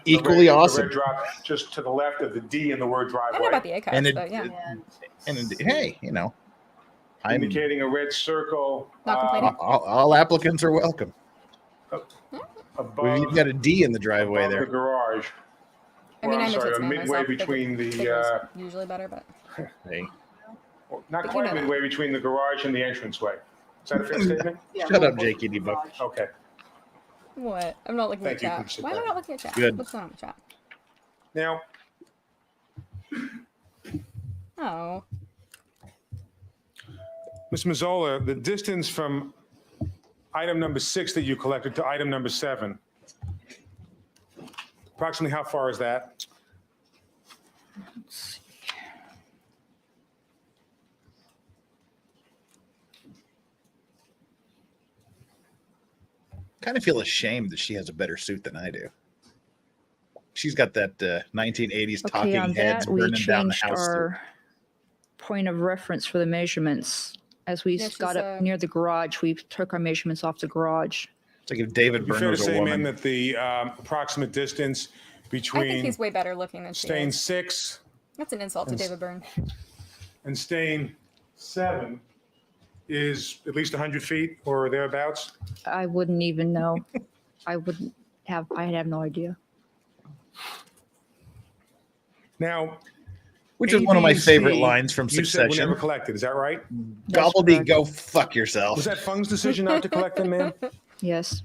equally awesome. The red drop just to the left of the D in the word driveway. I know about the A cups, but yeah. Hey, you know. I'm indicating a red circle. Not complaining. all applicants are welcome. Above, We've got a D in the driveway above there. the garage. I mean, Or, I'm I'm a sorry, tits man midway myself. between Bigger's the usually better, but Hey, not But quite you know that. midway between the garage and the entranceway. Is that a fair statement? shut up, Jakey Buck. Okay. what? I'm not looking Thank at you, chat. please sit Why am I down. not looking at chat? Good. What's going on with chat? Now, Oh, Ms. Mazzola, the distance from item number 6 that you collected to item number 7, approximately how far is that? Kind of feel ashamed that she has a better suit than I do. She's got that 1980s Okay, talking on heads that, we burning down the changed house. our point of reference for the measurements. As we Yeah, she's, got up near the garage, we took our measurements off the garage. It's like if David Would it be Byrne fair to was a say, woman. man, that the approximate distance I think between he's way better looking than she stain is. 6 That's an insult to David Byrne. and stain 7 is at least 100 feet or thereabouts? I wouldn't even know. I'd have no idea. Now, Which is one of my ABC, favorite lines from you said were Succession. never collected, is that right? That's Gobbledy, correct. go fuck yourself. Was that Fung's decision not to collect them, man? Yes.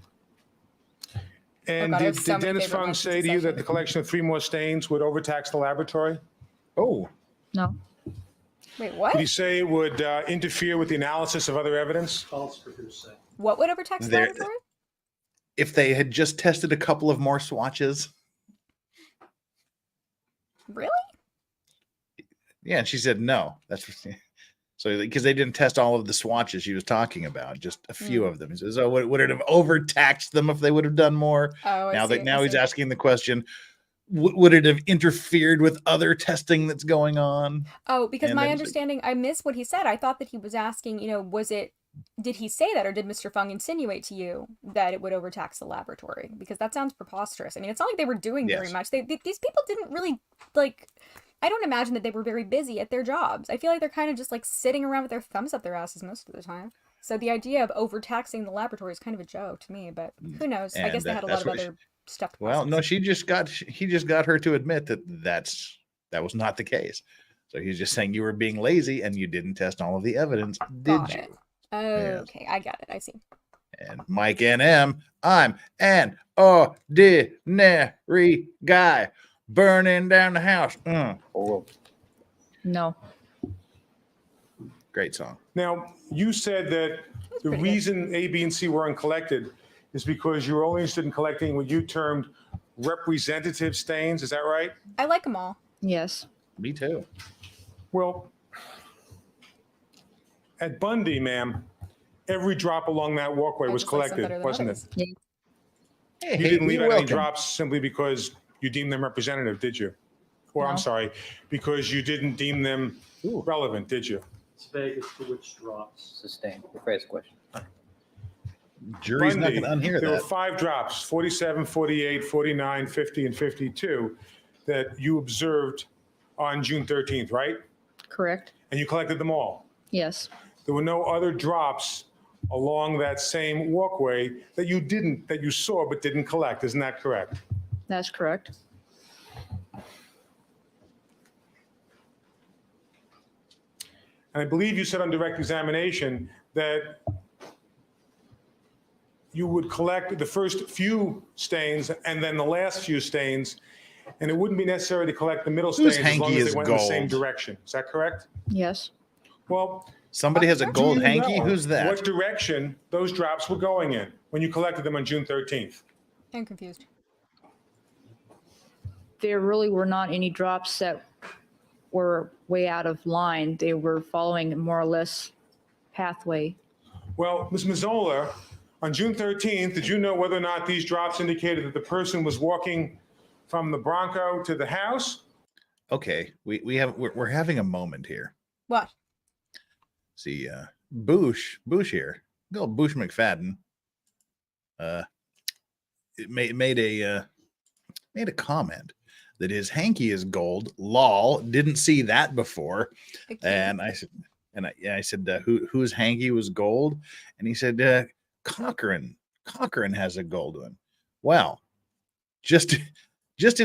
And God, I have did so many Dennis favorite Fung lines from say to you that Succession. the collection of 3 more stains would overtax the laboratory? Oh, No. Wait, what? Did he say it would interfere with the analysis of other evidence? What would overtax the There- laboratory? if they had just tested a couple of more swatches. Really? Yeah, and she said no. That's so because they didn't test all of the swatches she was talking about, just a few of them. He says, "Oh, would it have overtaxed them if they would have done more?" Oh, I see, Now I he's see. asking the question: would it have interfered with other testing that's going on? Oh, because And my then- understanding, I missed what he said. I thought that he was asking, did he say that, or did Mr. Fung insinuate to you that it would overtax the laboratory? Because that sounds preposterous. I mean, it's not like they were doing very Yes. much. These people didn't really, I don't imagine that they were very busy at their jobs. I feel like they're kind of just sitting around with their thumbs up their asses most of the time. So the idea of overtaxing the laboratory is kind of a joke to me, but who knows? I And guess they had a lot that's of what other stuff. to Well, no, process. he just got her to admit that was not the case. So he's just saying you were being lazy and you didn't test all of the evidence, did Got you? it. Okay, I got it. I see. And Mike NM, I'm an ordinary guy burning down the house. Oh, No. Great song. Now, you said that the pretty good. reason A, B, and C weren't collected is because you were only interested in collecting what you termed representative stains. Is that right? I like them all. Yes. Me too. Well, at Bundy, ma'am, every drop along that walkway I was just like some better collected, than wasn't it? others. Hey, You didn't leave you're out any welcome. drops simply because you deemed them representative, did you? Or I'm No. sorry, because you didn't deem them Ooh. relevant, did you? It's vague as to which drops. Sustained. Rephrase the question. Jury's not Bundy, going to unhear there were that. 5 drops, 47, 48, 49, 50, and 52, that you observed on June 13th, right? Correct. And you collected them all. Yes. There were no other drops along that same walkway that you saw but didn't collect. Isn't that correct? That's correct. And I believe you said on direct examination that you would collect the first few stains and then the last few stains, and it wouldn't be necessary to collect the middle Whose stains as long hanky as is they went in the same gold? direction. Is that correct? Yes. Well, Somebody has a do gold you hanky? know Who's that? what direction those drops were going in when you collected them on June 13th? I'm confused. There really were not any drops that were way out of line. They were following more or less pathway. Well, Ms. Mazzola, on June 13th, did you know whether or not these drops indicated that the person was walking from the Bronco to the house? Okay, we're having a moment here. What? See, Bush here, good old Bush McFadden, made a comment that his hanky is gold. Lol, didn't see that before. And I said, whose hanky was gold? And he said, Cochran has a gold one. Well, just in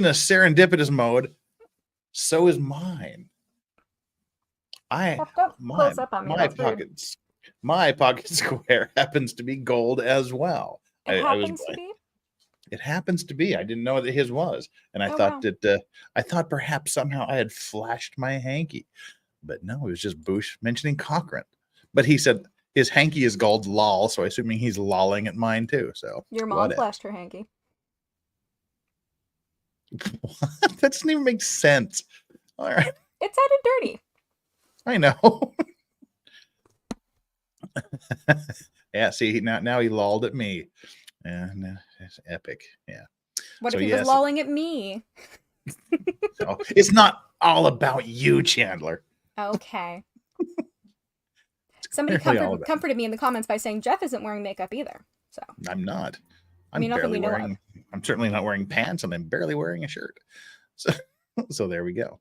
a serendipitous mode, so is mine. Close up on me. That's rude. My pocket square happens to be gold as well. It happens to be? It happens to be. I didn't know that his was, and I Oh, thought wow. that I thought perhaps somehow I had flashed my hanky, but no, it was just Bush mentioning Cochran. But he said his hanky is gold, lol. So assuming he's lolling at mine too. So Your mom whatever. flashed her hanky. That doesn't even make sense. All right, It sounded dirty. I know. Yeah, see now he lolled at me. And it's epic. Yeah. What So if he yes. was lolling at me? So it's not all about you, Chandler. Okay. Somebody Really all about comforted me in the comments by saying Jeff isn't wearing makeup either. So I'm not. I'm mean, nothing we know of. I'm certainly not wearing pants, and I'm barely wearing a shirt. So there we go.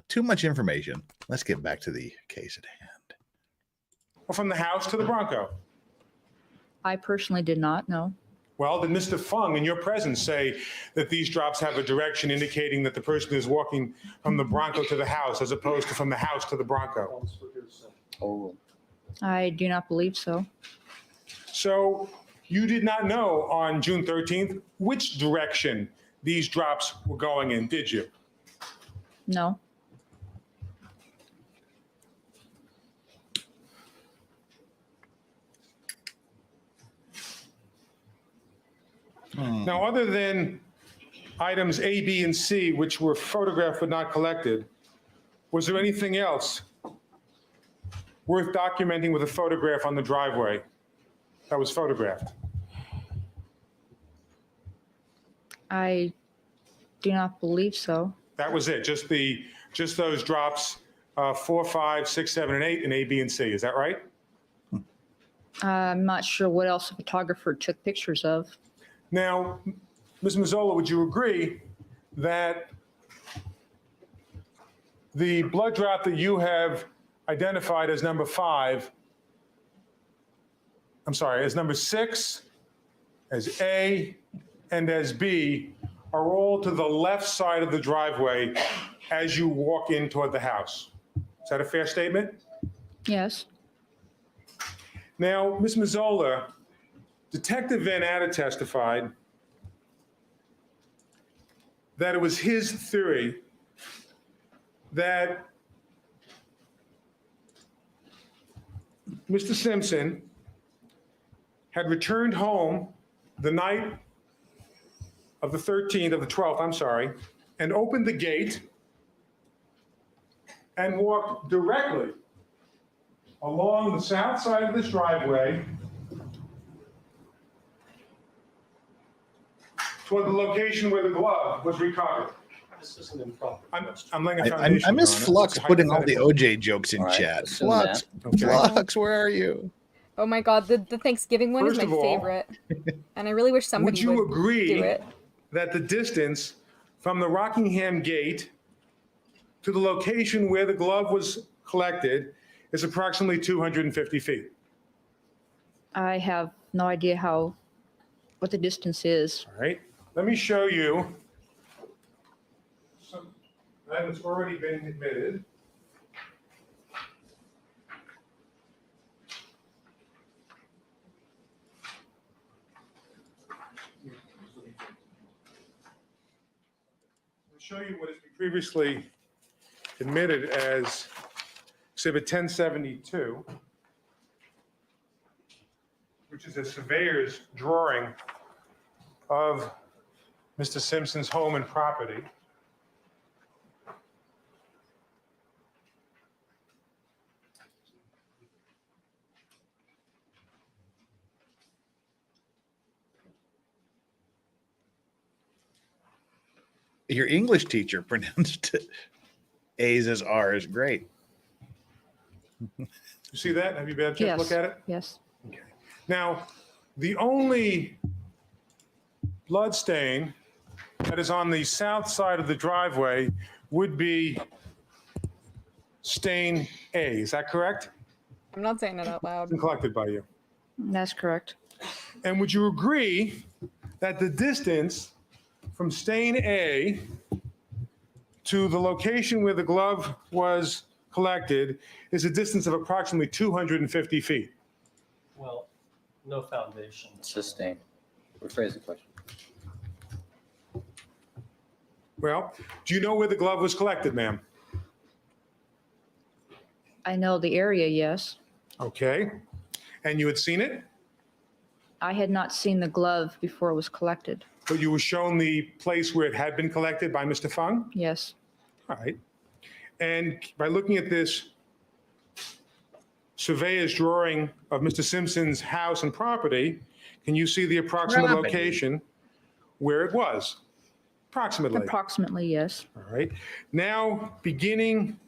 Too much information. Let's get back to the case at hand. Or from the house to the Bronco? I personally did not know. Well, did Mr. Fung, in your presence, say that these drops have a direction indicating that the person is walking from the Bronco to the house as opposed to from the house to the Bronco? Oh, I do not believe so. So you did not know on June 13th which direction these drops were going in, did you? No. Now, other than items A, B, and C, which were photographed but not collected, was there anything else worth documenting with a photograph on the driveway that was photographed? I do not believe so. That was it, just those drops, 4, 5, 6, 7, and 8 in A, B, and C. Is that right? I'm not sure what else the photographer took pictures of. Now, Ms. Mazzola, would you agree that the blood drop that you have identified as number 5, I'm sorry, as number 6, as A, and as B, are all to the left side of the driveway as you walk in toward the house? Is that a fair statement? Yes. Now, Ms. Mazzola, Detective Van Atta testified that it was his theory that Mr. Simpson had returned home the night of the 12th, I'm sorry, and opened the gate and walked directly along the south side of this driveway toward the location where the glove was recovered. This isn't improper. I'm laying a I foundation. miss Your Honor. Flux It's a putting all the hypothetical. OJ jokes in All right, chat. assume Flux, that. Flux, where are you? Oh my God, the Thanksgiving one First is my of all, favorite, and I really wish Would somebody you would agree do it. that the distance from the Rockingham gate to the location where the glove was collected is approximately 250 feet? I have no idea what the distance is. All right, let me show you some that has already been admitted. I'll show you what has been previously admitted as Exhibit 1072, which is a surveyor's drawing of Mr. Simpson's home and property. Your English teacher pronounced A's as R's. Great. You see that? Have you had a chance to Yes. look at it? Yes. Now, the only blood stain that is on the south side of the driveway would be stain A. Is that correct? I'm not saying that out loud. Been collected by you. That's correct. And would you agree that the distance from stain A to the location where the glove was collected is a distance of approximately 250 feet? Well, no foundation. Sustained. Rephrase the question. Well, do you know where the glove was collected, ma'am? I know the area, yes. Okay. And you had seen it, I had not seen the glove before it was collected. but you were shown the place where it had been collected by Mr. Fung? Yes. All right. And by looking at this surveyor's drawing of Mr. Simpson's house and property, can you see the approximate Property. location where it was? Approximately. Approximately, yes. All right. Now, beginning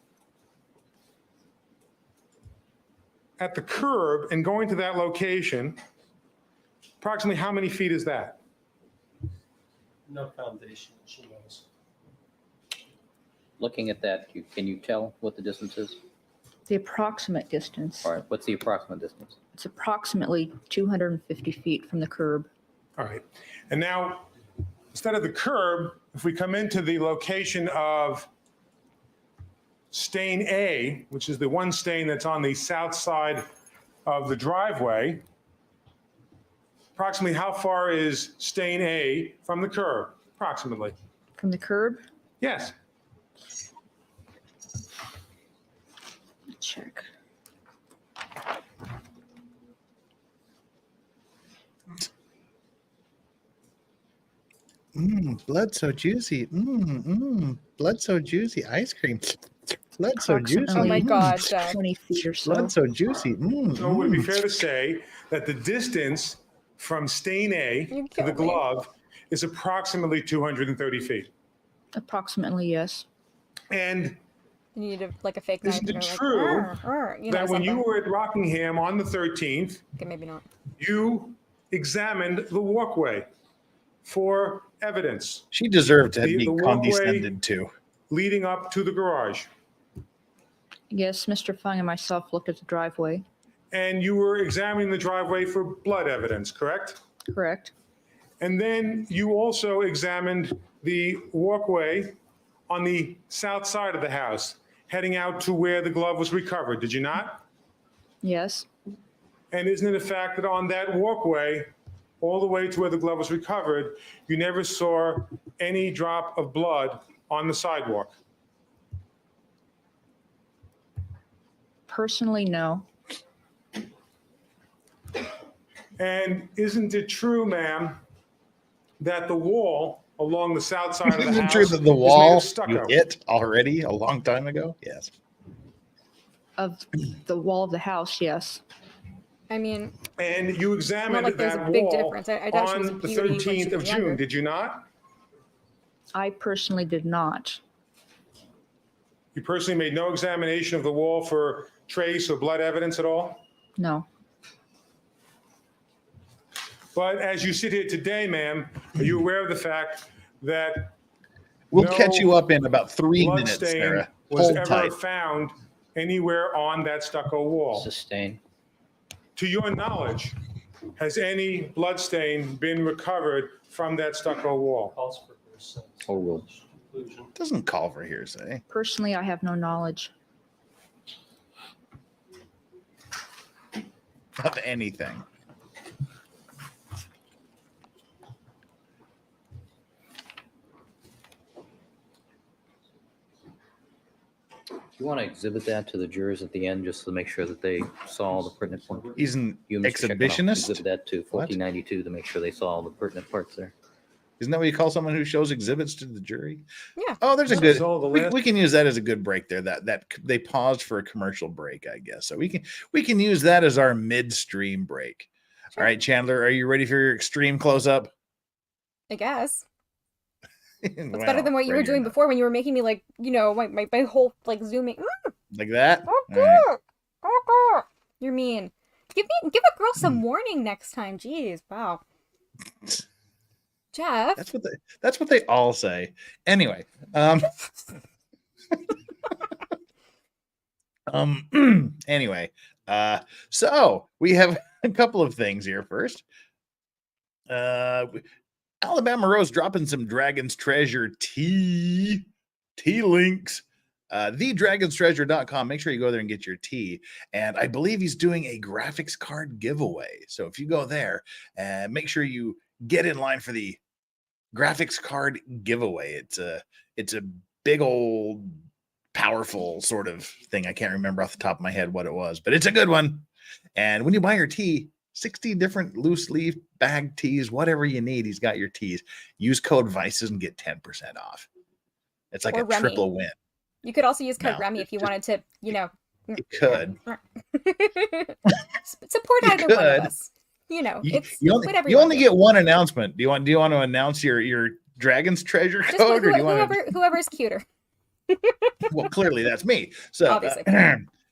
at the curb and going to that location, approximately how many feet is that? No foundation, she knows. Looking at that, can you tell what the distance is? The approximate distance. All right, what's the approximate distance? It's approximately 250 feet from the curb. All right. And now, instead of the curb, if we come into the location of stain A, which is the one stain that's on the south side of the driveway, approximately how far is stain A from the curb? Approximately. From the curb? Yes. Check. Blood so juicy. Blood so juicy. Ice cream. Blood so juicy. Oh my Approximately God, Jack. 20 feet or so. Blood so juicy. So it would be fair to say that the distance from stain A You to the kill me. glove is approximately 230 feet. Approximately, yes. And You need a fake knife. Isn't to it go like, true "Arr, arr," you know, that when you something. were at Rockingham on the 13th, Okay, maybe not. you examined the walkway for evidence She deserved to The- be the walkway- condescended to. leading up to the garage? Yes, Mr. Fung and myself looked at the driveway. And you were examining the driveway for blood evidence, correct? Correct. And then you also examined the walkway on the south side of the house, heading out to where the glove was recovered, did you not? Yes. And isn't it a fact that on that walkway, all the way to where the glove was recovered, you never saw any drop of blood on the sidewalk? Personally, no. And isn't it true, ma'am, that the wall along the south side of the Is it house true that the is made wall of stucco? you hit already a long time ago? Yes. Of the wall of the house, yes. I mean, And you examined like there's that a big wall difference. I doubt she was a on the beauty when she 13th of was June, younger. did you not? I personally did not. You personally made no examination of the wall for trace or blood evidence at all? No. But as you sit here today, ma'am, are you aware of the fact that We'll no catch you up in about 3 blood minutes, stain Sarah. was Hold ever tight. found anywhere on that stucco wall? Sustain. To your knowledge, has any blood stain been recovered from that stucco wall? Calls for hearsay. Overruled. Conclusion. Doesn't call for hearsay. Personally, I have no knowledge. Of anything. You want to exhibit that to the jurors at the end just to make sure that they saw all the pertinent points? He's an You, Mr. Chekhov, exhibitionist? exhibit that to What? 1492 to make sure they saw all the pertinent parts there. Isn't that what you call someone who shows exhibits to the jury? Yeah. Oh, there's a That good. was all the We, last- we can use that as a good break there. That they paused for a commercial break, I guess. So we can use that as our midstream break. All right, Chandler, are you ready for your extreme close up? I guess. It's better than what you were doing before when you were making me like, my whole like zooming. Like that. All right. You're mean. Give a girl some warning next time. Jeez, wow. Jeff. That's what they all say. Anyway, anyway, so we have a couple of things here. First, Alabama Rose dropping some Dragon's Treasure tea links. TheDragonsTreasure.com. Make sure you go there and get your tea. And I believe he's doing a graphics card giveaway. So if you go there, make sure you get in line for the graphics card giveaway. It's a big old powerful sort of thing. I can't remember off the top of my head what it was, but it's a good one. And when you buy your tea, 60 different loose leaf bag teas, whatever you need, he's got your teas. Use code VICES and get 10% off. It's like Or a Remy. triple win. You could also use code No, Remy if you just- wanted to, You could. support You either one could. of us. It's You only, whatever you wanna only do. get one announcement. Do you want to announce your Dragon's Treasure Just code, or do you want to? whoever's cuter. Well, clearly that's me. So Obviously.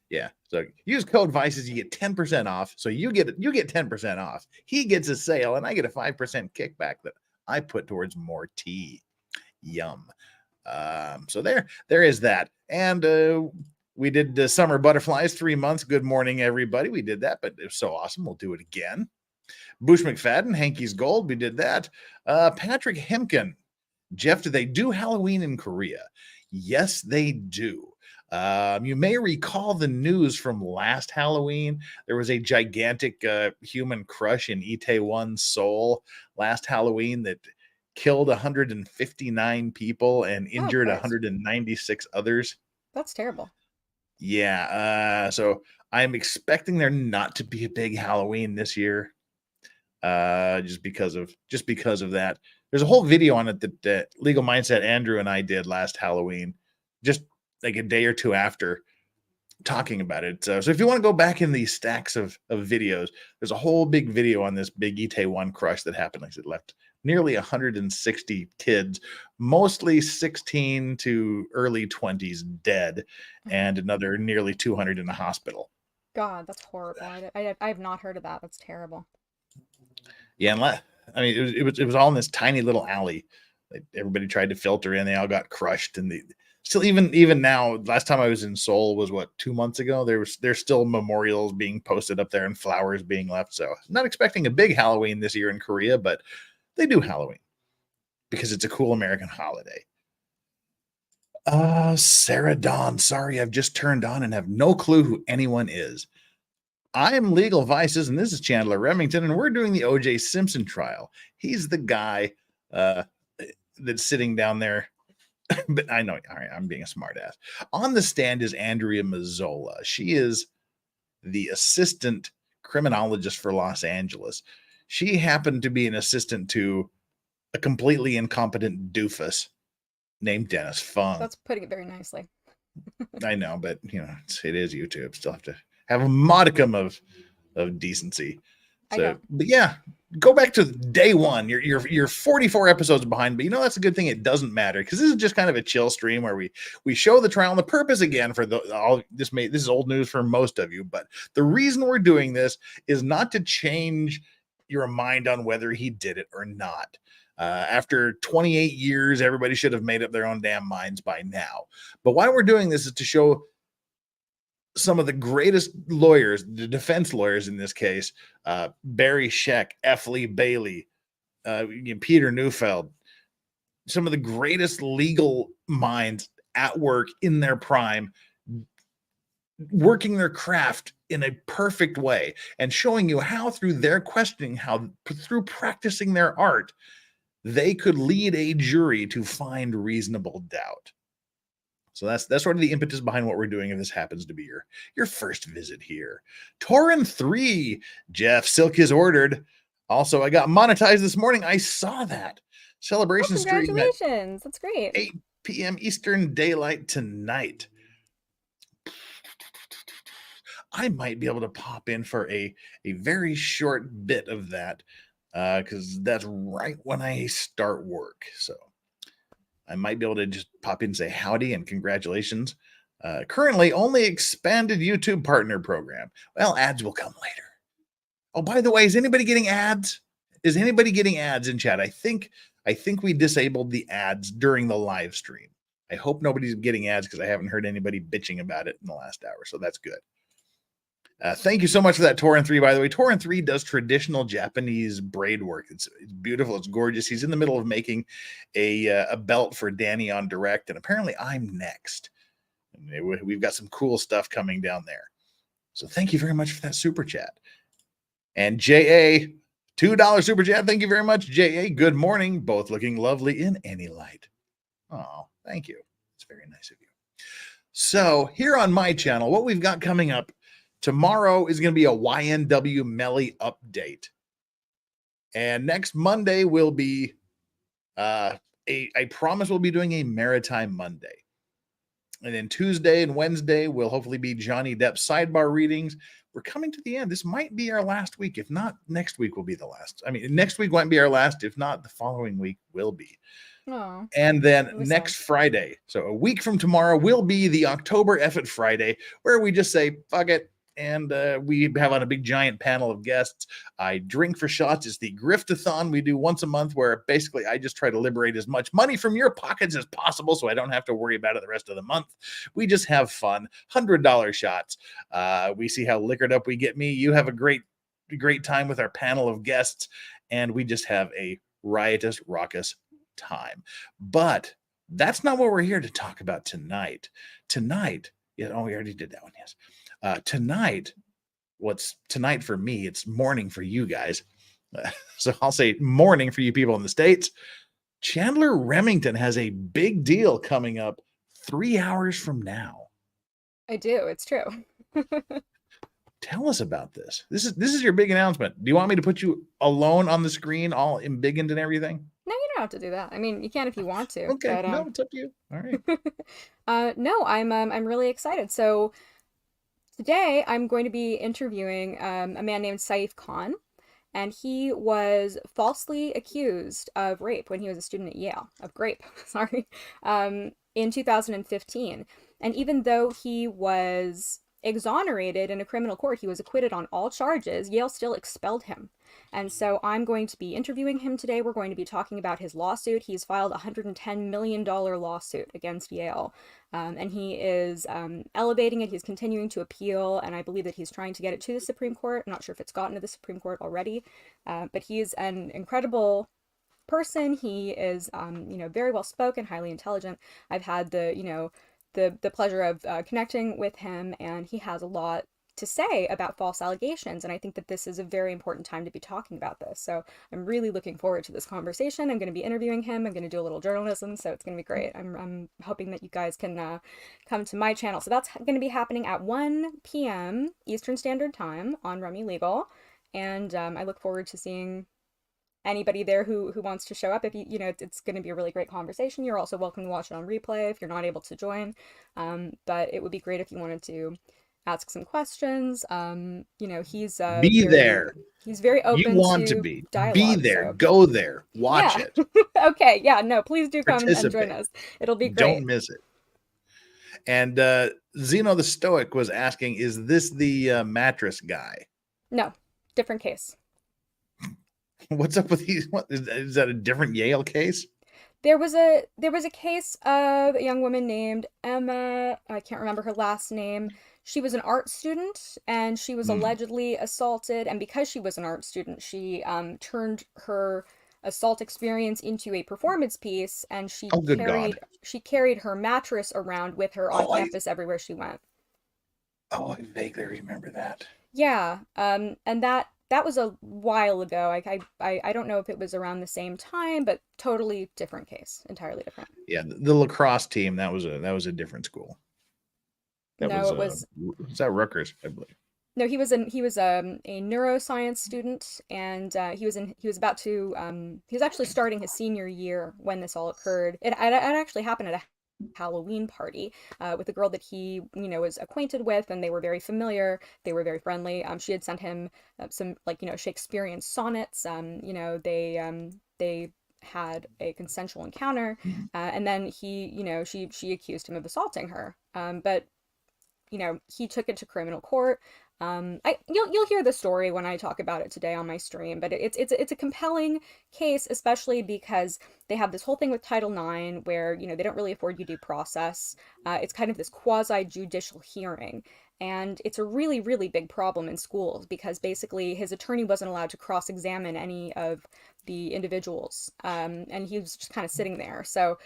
yeah. So use code VICES, you get 10% off. So you get 10% off. He gets a sale, and I get a 5% kickback that I put towards more tea. Yum. So there is that. And we did Summer Butterflies 3 months. Good morning, everybody. We did that, but it was so awesome. We'll do it again. Bush McFadden, Hanky's Gold. We did that. Patrick Hemken. Jeff, do they do Halloween in Korea? Yes, they do. You may recall the news from last Halloween. There was a gigantic human crush in Itaewon, Seoul last Halloween that killed 159 people and injured Christ. 196 others. That's terrible. Yeah. So I'm expecting there not to be a big Halloween this year. Just because of that. There's a whole video on it that Legal Mindset Andrew and I did last Halloween, just like a day or two after, talking about it. So if you want to go back in these stacks of videos, there's a whole big video on this big Itaewon crush that happened. Like it left nearly 160 kids, mostly 16 to early 20s dead, and another nearly 200 in the hospital. God, that's horrible. I have not heard of that. That's terrible. Yeah, and I mean, it was all in this tiny little alley. Like, everybody tried to filter in. They all got crushed, and still even now. Last time I was in Seoul was 2 months ago. There's still memorials being posted up there and flowers being left. So not expecting a big Halloween this year in Korea, but they do Halloween because it's a cool American holiday. Sarah Dawn, sorry, I've just turned on and have no clue who anyone is. I'm Legal Vices, and this is Chandler Remington, and we're doing the OJ Simpson trial. He's the guy that's sitting down there. But I know, all right, I'm being a smart ass. On the stand is ANDREA MAZZOLA. She is the assistant criminologist for Los Angeles. She happened to be an assistant to a completely incompetent doofus named Dennis Fung. That's putting it very nicely. I know, but it is YouTube. Still have to have a modicum of decency. So, but yeah, go back to day one. You're 44 episodes behind, but that's a good thing. It doesn't matter because this is just kind of a chill stream where we show the trial. And the purpose, again, for this is old news for most of you, but the reason we're doing this is not to change your mind on whether he did it or not. After 28 years, everybody should have made up their own damn minds by now. But why we're doing this is to show some of the greatest lawyers, the defense lawyers in this case, Barry Scheck, F. Lee Bailey, Peter Neufeld, some of the greatest legal minds at work in their prime, working their craft in a perfect way and showing you how through their questioning, how through practicing their art, they could lead a jury to find reasonable doubt. So that's sort of the impetus behind what we're doing if this happens to be your first visit here. Torrent 3, Jeff, Silk is ordered. Also, I got monetized this morning. I saw that. Celebration stream. Congratulations. That's great. 8 p.m. Eastern Daylight tonight. I might be able to pop in for a very short bit of that because that's right when I start work. So I might be able to just pop in and say howdy and congratulations. Currently only expanded YouTube partner program. Well, ads will come later. Oh, by the way, is anybody getting ads? Is anybody getting ads in chat? I think we disabled the ads during the live stream. I hope nobody's getting ads because I haven't heard anybody bitching about it in the last hour. So that's good. Thank you so much for that, Torrent 3, by the way. Torrent 3 does traditional Japanese braid work. It's beautiful. It's gorgeous. He's in the middle of making a belt for Danny on Direct, and apparently I'm next. We've got some cool stuff coming down there. So thank you very much for that super chat. And JA, $2 super chat. Thank you very much, JA. Good morning. Both looking lovely in any light. Oh, thank you. It's very nice of you. So here on my channel, what we've got coming up tomorrow is going to be a YNW Melly update. And next Monday will be, I promise we'll be doing a Maritime Monday. And then Tuesday and Wednesday will hopefully be Johnny Depp sidebar readings. We're coming to the end. This might be our last week. If not, next week will be the last. I mean, next week might be our last. If not, the following week will be. Aww, and then next Friday, so a week from tomorrow, will be the October Effort Friday, where we just say, fuck it. And we have on a big giant panel of guests. I drink for shots. It's the Griftathon we do once a month, where basically I just try to liberate as much money from your pockets as possible so I don't have to worry about it the rest of the month. We just have fun. $100 shots. We see how liquored up we get. You have a great time with our panel of guests, and we just have a riotous, raucous time. But that's not what we're here to talk about tonight. Tonight, we already did that one, yes. Tonight, what's tonight for me, it's morning for you guys. So I'll say morning for you people in the States. Chandler Remington has a big deal coming up 3 hours from now. I do. It's true. Tell us about this. This is your big announcement. Do you want me to put you alone on the screen, all embiggened and everything? No, you don't have to do that. I mean, you can if you want to. Okay, but, no, it's up to you. All right. No, I'm really excited. So today I'm going to be interviewing a man named Saif Khan, and he was falsely accused of rape when he was a student at Yale, of grape, sorry, in 2015. And even though he was exonerated in a criminal court, he was acquitted on all charges, Yale still expelled him. And so I'm going to be interviewing him today. We're going to be talking about his lawsuit. He's filed a $110 million lawsuit against Yale. And he is elevating it. He's continuing to appeal. And I believe that he's trying to get it to the Supreme Court. I'm not sure if it's gotten to the Supreme Court already. But he's an incredible person. He is, very well spoken, highly intelligent. I've had the pleasure of connecting with him, and he has a lot to say about false allegations. And I think that this is a very important time to be talking about this. So I'm really looking forward to this conversation. I'm going to be interviewing him. I'm going to do a little journalism, so it's going to be great. I'm hoping that you guys can come to my channel. So that's going to be happening at 1 p.m. Eastern Standard Time on Rummy Legal. And I look forward to seeing anybody there who wants to show up. If you know, it's going to be a really great conversation. You're also welcome to watch it on replay if you're not able to join. But it would be great if you wanted to ask some questions. You know, he's there. He's very open. You want to be there. So. Go there. Watch it. Okay. Yeah. No. Please do come and join us. It'll be great. Don't miss it. And Zeno the Stoic was asking, "Is this the mattress guy?" No, different case. What's up with these? What is that? A different Yale case? There was a case of a young woman named Emma. I can't remember her last name. She was an art student, and she was allegedly assaulted. And because she was an art student, she turned her assault experience into a performance piece, and she carried her mattress around with her on campus everywhere she went. Oh, I vaguely remember that. Yeah, and that was a while ago. I don't know if it was around the same time, but totally different case, entirely different. Yeah, the lacrosse team, that was a different school. Was that Rutgers, I believe. No, he was a neuroscience student, and he was actually starting his senior year when this all occurred. It actually happened at a Halloween party with a girl that he was acquainted with, and they were very familiar. They were very friendly. She had sent him some Shakespearean sonnets. They had a consensual encounter, and then she accused him of assaulting her. But he took it to criminal court. You'll hear the story when I talk about it today on my stream, but it's a compelling case, especially because they have this whole thing with Title IX where, they don't really afford you due process. It's kind of this quasi-judicial hearing. And it's a really, really big problem in schools because basically his attorney wasn't allowed to cross-examine any of the individuals. And he was just kind of sitting there. So,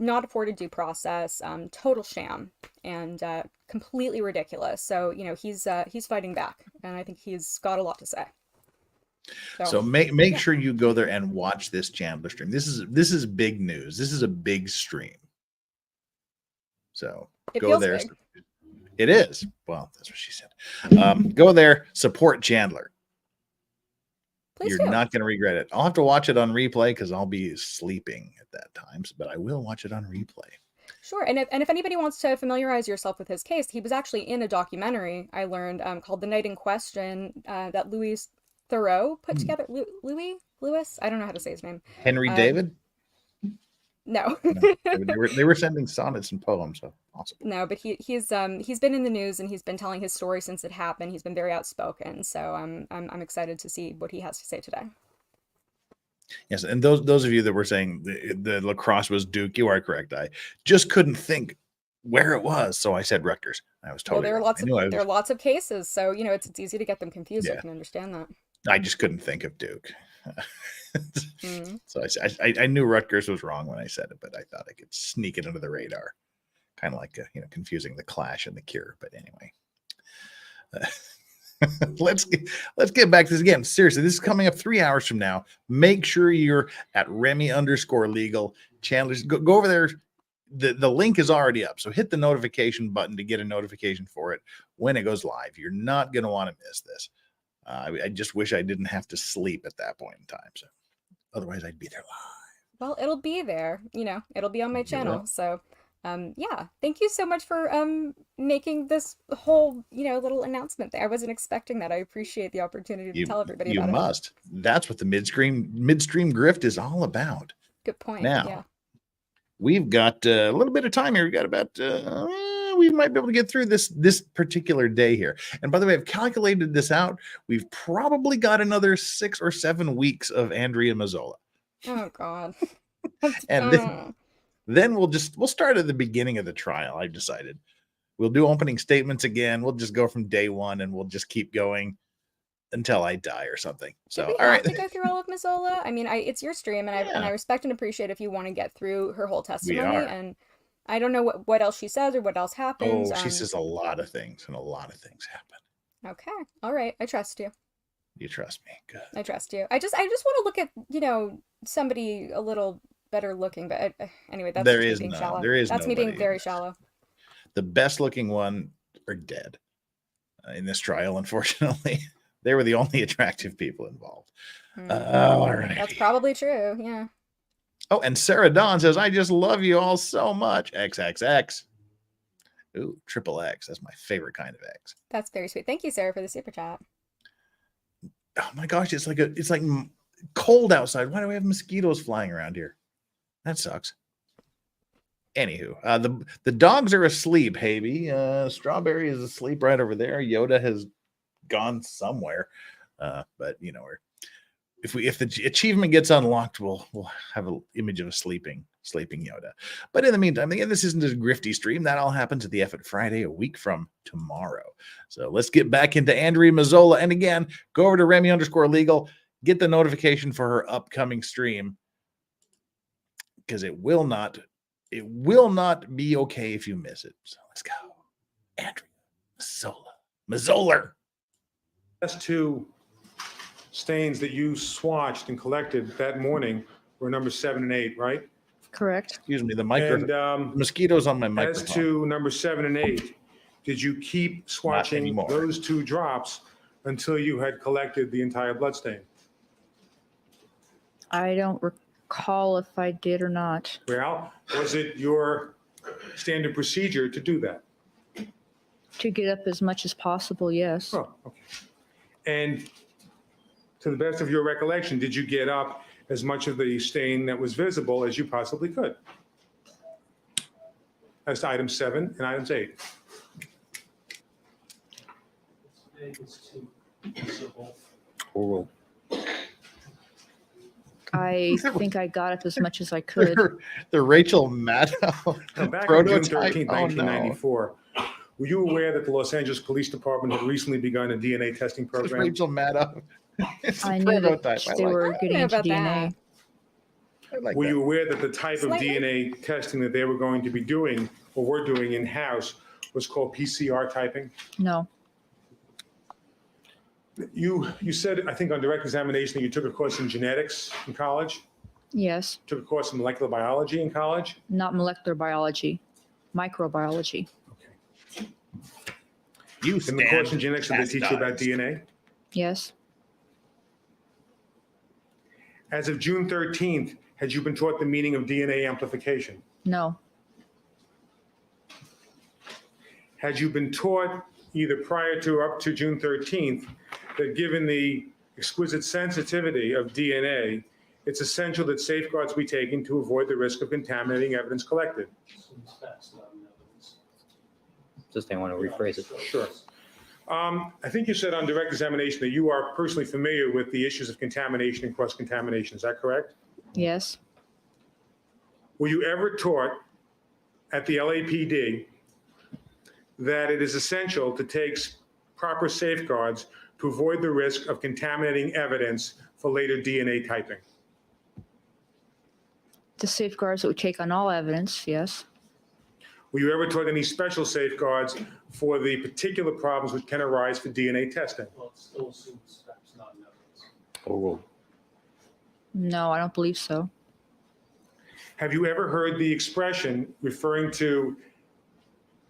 not afforded due process, total sham, and completely ridiculous. So, he's fighting back, and I think he's got a lot to say. So make sure you go there and watch this Chandler stream. This is big news. This is a big stream. So go there. Big. It is. Well, that's what she said. Go there, support Chandler. You're not going to regret it. I'll have to watch it on replay because I'll be sleeping at that time, but I will watch it on replay. Sure. And if anybody wants to familiarize yourself with his case, he was actually in a documentary I learned called The Night in Question that Louis Theroux put together. Louis? I don't know how to say his name. Henry David? No. They were sending sonnets and poems. So awesome. No, but he's been in the news and he's been telling his story since it happened. He's been very outspoken, so I'm excited to see what he has to say today. Yes, and those of you that were saying the lacrosse was Duke, you are correct. I just couldn't think where it was, so I said Rutgers. I was totally. Well, there are lots of cases, so it's easy to get them confused. Yeah. I can understand that. I just couldn't think of Duke. So I knew Rutgers was wrong when I said it, but I thought I could sneak it under the radar, kind of like confusing the Clash and the Cure. But anyway, let's get back to this again. Seriously, this is coming up 3 hours from now. Make sure you're at Remy_legal. Chandler's go over there. The link is already up, so hit the notification button to get a notification for it when it goes live. You're not going to want to miss this. I just wish I didn't have to sleep at that point in time. So otherwise I'd be there live. Well, it'll be there, it'll be on my channel. So, yeah, thank you so much for, making this whole, little announcement there. I wasn't expecting that. I appreciate the opportunity to tell everybody about it. You must. That's what the midstream grift is all about. Good point. Now, yeah. We've got a little bit of time here. We've got about, we might be able to get through this particular day here. And by the way, I've calculated this out. We've probably got another 6 or 7 weeks of Andrea Mazzola. Oh God. And then we'll start at the beginning of the trial. I've decided we'll do opening statements again. We'll just go from day one and we'll just keep going until I die or something. So, all right. To go through all of Mazzola? I mean, it's your stream, and I respect and appreciate if you want to get through her whole testimony. I don't know what else she says or what else happens. Oh, she says a lot of things, and a lot of things happen. Okay. All right. I trust you. You trust me? Good. I trust you. I just want to look at, somebody a little better looking, but anyway, that's There just me is being none. shallow. There is That's me being nobody. very shallow. The best looking one are dead in this trial, unfortunately. They were the only attractive people involved. All right. That's probably true. Yeah. Oh, and Sarah Dawn says, I just love you all so much. XXX. Ooh, triple X. That's my favorite kind of X. That's very sweet. Thank you, Sarah, for the super chat. Oh my gosh, it's like cold outside. Why do we have mosquitoes flying around here? That sucks. Anywho, the dogs are asleep, Havey. Strawberry is asleep right over there. Yoda has gone somewhere. But if the achievement gets unlocked, we'll have an image of a sleeping Yoda. But in the meantime, again, this isn't a grifty stream. That all happens at the F at Friday, a week from tomorrow. So let's get back into Andrea Mazzola. And again, go over to Remy_legal, get the notification for her upcoming stream, because it will not be okay if you miss it. So let's go. Andrea Mazzola. Last two stains that you swatched and collected that morning were number 7 and 8, right? Correct. Excuse me, the And mosquitoes on my microphone. as to number 7 and 8, did you keep swatching anymore. those two drops until you had collected the entire blood stain? I don't recall if I did or not. Well, was it your standard procedure to do that? To get up as much as possible, yes. Oh, okay. And to the best of your recollection, did you get up as much of the stain that was visible as you possibly could? As to items 7 and items 8. Oral. I think I got up as much as I could. The Rachel Maddow Back on June prototype. 13, Oh, no. 1994, were you aware that the Los Angeles Police Department had recently begun a DNA testing It's program? Rachel Maddow. It's a I knew prototype. that I they like were that. getting know into about DNA. I like Were that. you aware that the type of Slightly. DNA testing that they were going to be doing or were doing in-house was called PCR typing? No, You said, I think on direct examination, that you took a course in genetics in college, yes, took a course in molecular biology in college? not molecular biology, microbiology. Okay. You In the course in genetics, did they teach you about chastised. DNA? Yes, As of June 13th, had you been taught the meaning of DNA amplification? no, Had you been taught either prior to or up to June 13th that given the exquisite sensitivity of DNA, it's essential that safeguards be taken to avoid the risk of contaminating evidence collected? Just I want to rephrase it. Sure. I think you said on direct examination that you are personally familiar with the issues of contamination and cross-contamination. Is that correct? yes, Were you ever taught at the LAPD that it is essential to take proper safeguards to avoid the risk of contaminating evidence for later DNA typing? the safeguards that we take on all evidence, yes, Were you ever taught any special safeguards for the particular problems which can arise for DNA testing? Well, it still assumes that's not an evidence. Oral. no, I don't believe so. Have you ever heard the expression referring to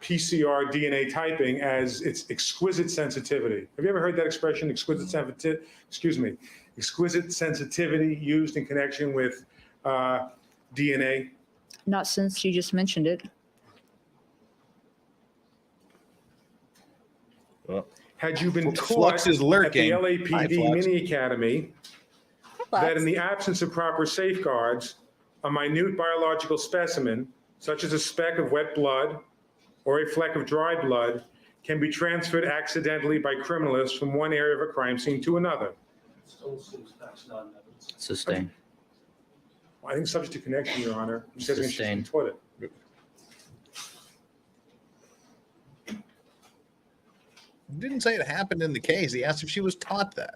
PCR DNA typing as its exquisite sensitivity? Have you ever heard that expression, exquisite sensitivity used in connection with DNA? Not since you just mentioned it. Well, Had you been Flux taught is lurking. at the Hi, LAPD Flux. Mini Academy that in the absence of proper safeguards, a minute biological specimen, such as a speck of wet blood or a fleck of dry blood, can be transferred accidentally by criminalists from one area of a crime scene to another? It still assumes that's not an evidence. Sustain. I think subject to connection, Your Honor. She says she's been Sustained. taught it. He didn't say it happened in the case. He asked if she was taught that.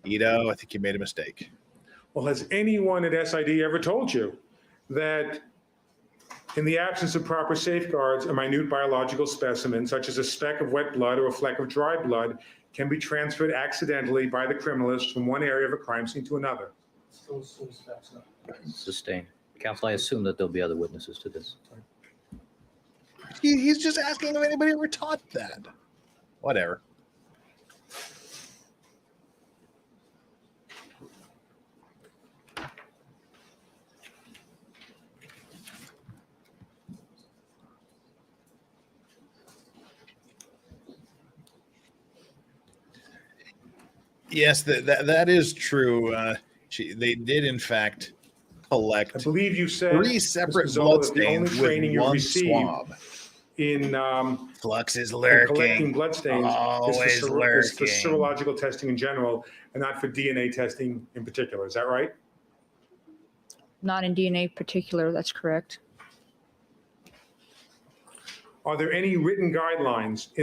Ito, I think you made a mistake. Well, has anyone at SID ever told you that In the absence of proper safeguards, a minute biological specimen, such as a speck of wet blood or a fleck of dry blood, can be transferred accidentally by the criminalist from one area of a crime scene to another. Still assumes that's not. Sustained. Counsel, I assume that there'll be other witnesses to this. He's just asking if anybody ever taught that. Whatever. Yes, that is true. They did, in fact, collect I believe you said 3 separate Mr. Mazzola, blood that the only stains training with you 1 received swab. in Flux is in lurking. collecting bloodstains Always is for lurking. serological testing in general and not for DNA testing in particular. Is that right? Not in DNA particular, that's correct. Are there any written guidelines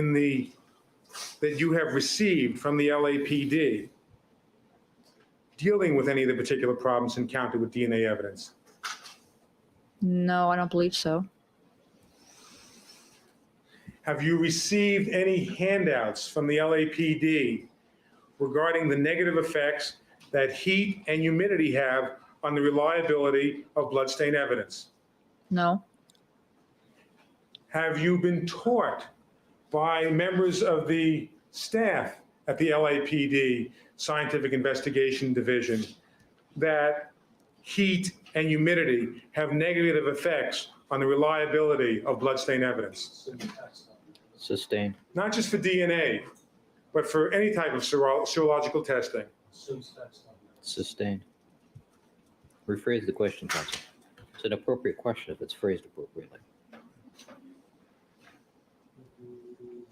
that you have received from the LAPD dealing with any of the particular problems encountered with DNA evidence? No, I don't believe so. Have you received any handouts from the LAPD regarding the negative effects that heat and humidity have on the reliability of bloodstain evidence? No, Have you been taught by members of the staff at the LAPD Scientific Investigation Division that heat and humidity have negative effects on the reliability of bloodstain evidence? Sustained. Not just for DNA, but for any type of serological testing. Sustained. Rephrase the question, counsel. It's an appropriate question if it's phrased appropriately.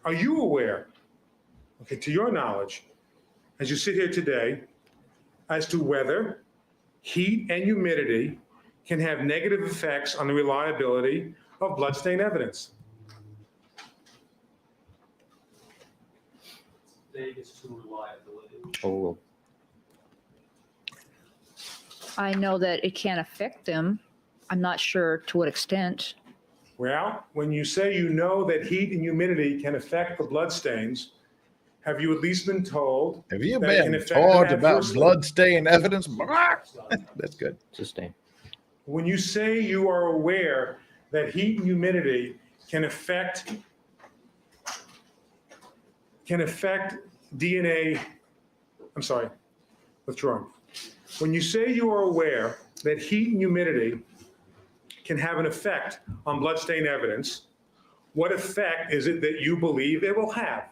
Are you aware, okay, to your knowledge, as you sit here today, as to whether heat and humidity can have negative effects on the reliability of bloodstain evidence? Vegas to reliability. Overruled. I know that it can affect them. I'm not sure to what extent. Well, when you say you know that heat and humidity can affect the bloodstains, have you at least been told? Have you that it can been affect them taught about adversely? blood stain evidence? That's good. Sustained. When you say you are aware that heat and humidity can affect DNA, I'm sorry, withdrawing. When you say you are aware that heat and humidity can have an effect on bloodstain evidence, what effect is it that you believe it will have?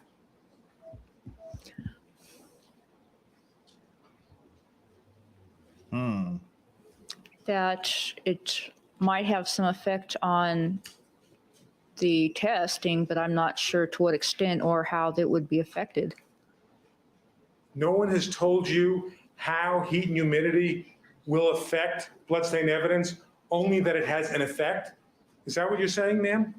That it might have some effect on the testing, but I'm not sure to what extent or how that would be affected. No one has told you how heat and humidity will affect bloodstain evidence, only that it has an effect? Is that what you're saying, ma'am?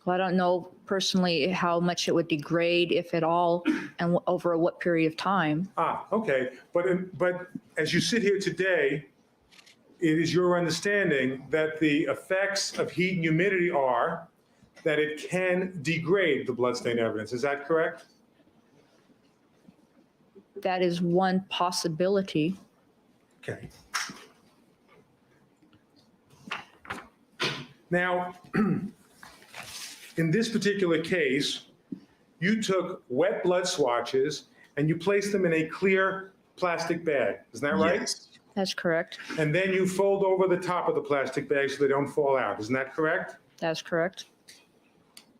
Well, I don't know personally how much it would degrade, if at all, and over what period of time. Okay. But as you sit here today, it is your understanding that the effects of heat and humidity are that it can degrade the bloodstain evidence. Is that correct? That is one possibility. Okay. Now, in this particular case, you took wet blood swatches and you placed them in a clear plastic bag. Isn't that right? Yes. That's correct. And then you fold over the top of the plastic bag so they don't fall out. Isn't that correct? That's correct.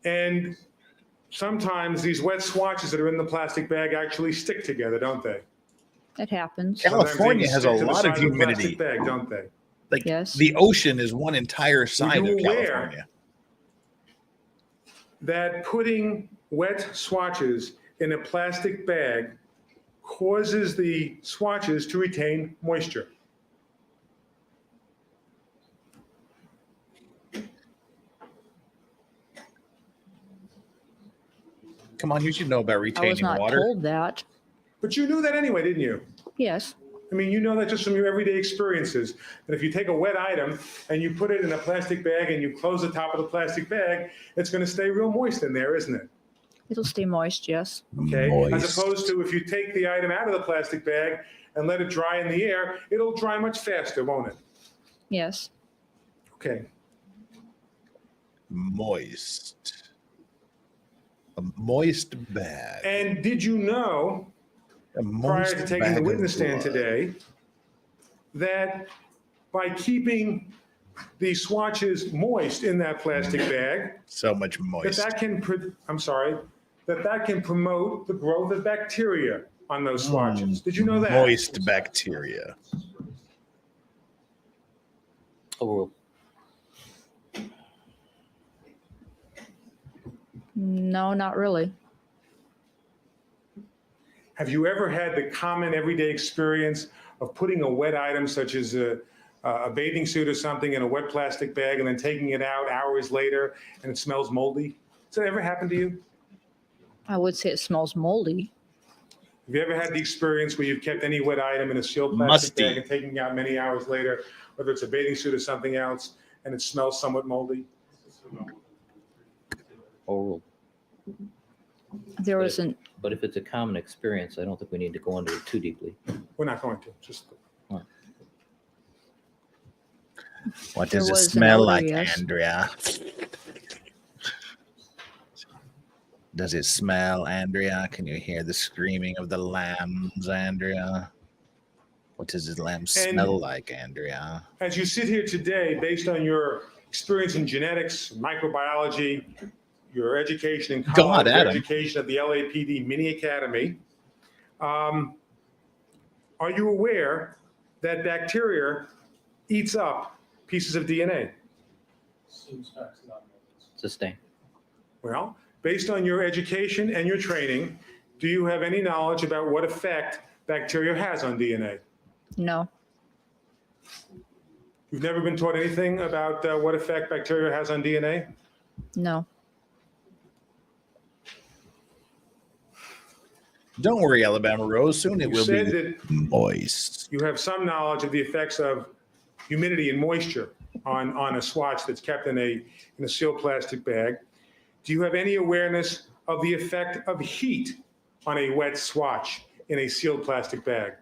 And sometimes these wet swatches that are in the plastic bag actually stick together, don't they? It happens. California has a Sometimes they lot stick of to the side the humidity. plastic bag, don't they? Like Yes. the ocean is one entire side you of aware California. That putting wet swatches in a plastic bag causes the swatches to retain moisture? Come on, you should know about I was retaining not water. told that. But you knew that anyway, didn't you? Yes. I mean, you know that just from your everyday experiences, that if you take a wet item and you put it in a plastic bag and you close the top of the plastic bag, it's going to stay real moist in there, isn't it? It'll stay moist, yes. Okay. Moist. As opposed to if you take the item out of the plastic bag and let it dry in the air, it'll dry much faster, won't it? Yes. Okay. Moist. A moist bag. And did you know, A prior moist to taking bag the of witness stand blood. today, that by keeping the swatches moist in that plastic bag, So much moist. that can promote the growth of bacteria on those swatches. Did you know that? Moist bacteria. Overruled. No, not really. Have you ever had the common everyday experience of putting a wet item such as a bathing suit or something in a wet plastic bag and then taking it out hours later and it smells moldy? Has that ever happened to you? I would say it smells moldy. Have you ever had the experience where you've kept any wet item in a sealed plastic Musty. bag and taking it out many hours later, whether it's a bathing suit or something else, and it smells somewhat moldy? Overruled. There wasn't, But if it's a common experience, I don't think we need to go into it too deeply. We're not going to. Just What There does it was an smell odor, like, yes. Andrea? Does it smell, Andrea? Can you hear the screaming of the lambs, Andrea? What does the lamb smell like, Andrea? as you sit here today, based on your experience in genetics, microbiology, your education in college, God, your Adam. education at the LAPD Mini Academy, are you aware that bacteria eats up pieces of DNA? Sustain. Well, based on your education and your training, do you have any knowledge about what effect bacteria has on DNA? no, You've never been taught anything about what effect bacteria has on DNA? no. Don't worry, Alabama Rose. Soon it You will said be that moist. you have some knowledge of the effects of humidity and moisture on a swatch that's kept in a sealed plastic bag. Do you have any awareness of the effect of heat on a wet swatch in a sealed plastic bag?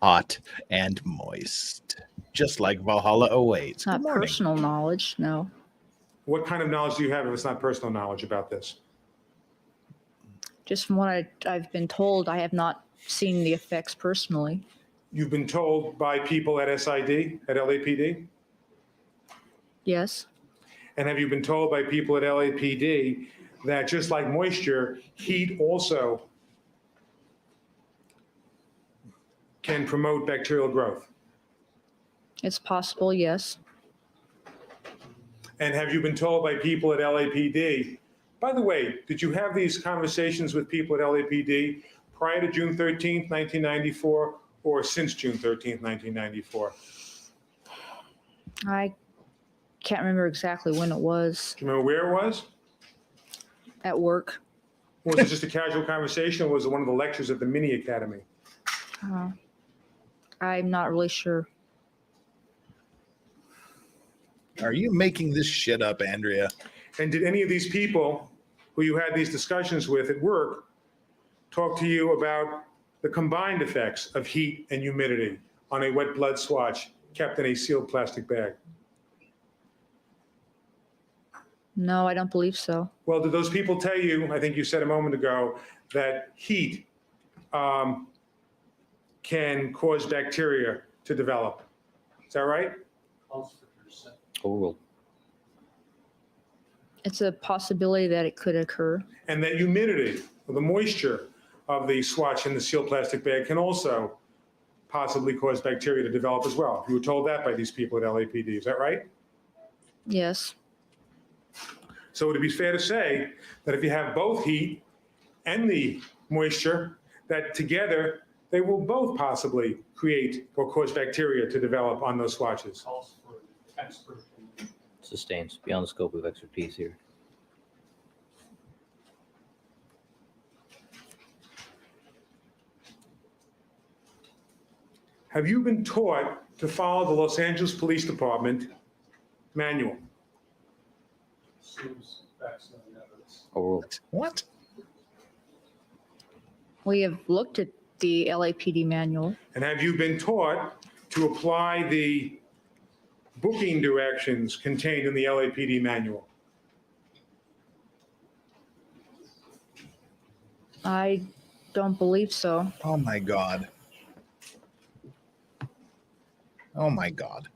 Hot and moist. Just like Valhalla awaits. Not Good morning. personal knowledge, no. What kind of knowledge do you have if it's not personal knowledge about this? Just from what I've been told, I have not seen the effects personally. You've been told by people at SID, at LAPD? Yes, And have you been told by people at LAPD that just like moisture, heat also can promote bacterial growth? it's possible, yes. And have you been told by people at LAPD, by the way, did you have these conversations with people at LAPD prior to June 13th, 1994, or since June 13th, 1994? I can't remember exactly when it was. Do you remember where it was? At work. Was it just a casual conversation, or was it one of the lectures at the Mini Academy? I'm not really sure. Are you making this shit up, Andrea? And did any of these people who you had these discussions with at work talk to you about the combined effects of heat and humidity on a wet blood swatch kept in a sealed plastic bag? No, I don't believe so. Well, did those people tell you, I think you said a moment ago, that heat can cause bacteria to develop? Is that right? Overruled. It's a possibility that it could occur. And that humidity, or the moisture of the swatch in the sealed plastic bag, can also possibly cause bacteria to develop as well. You were told that by these people at LAPD, is that right? Yes, So would it be fair to say that if you have both heat and the moisture, that together they will both possibly create or cause bacteria to develop on those swatches? Sustains. Beyond the scope of expertise here. have you been taught to follow the Los Angeles Police Department manual? Seems facts, no evidence. Overruled. What? We have looked at the LAPD manual. And have you been taught to apply the booking directions contained in the LAPD manual? I don't believe so. Oh my God. Oh my God.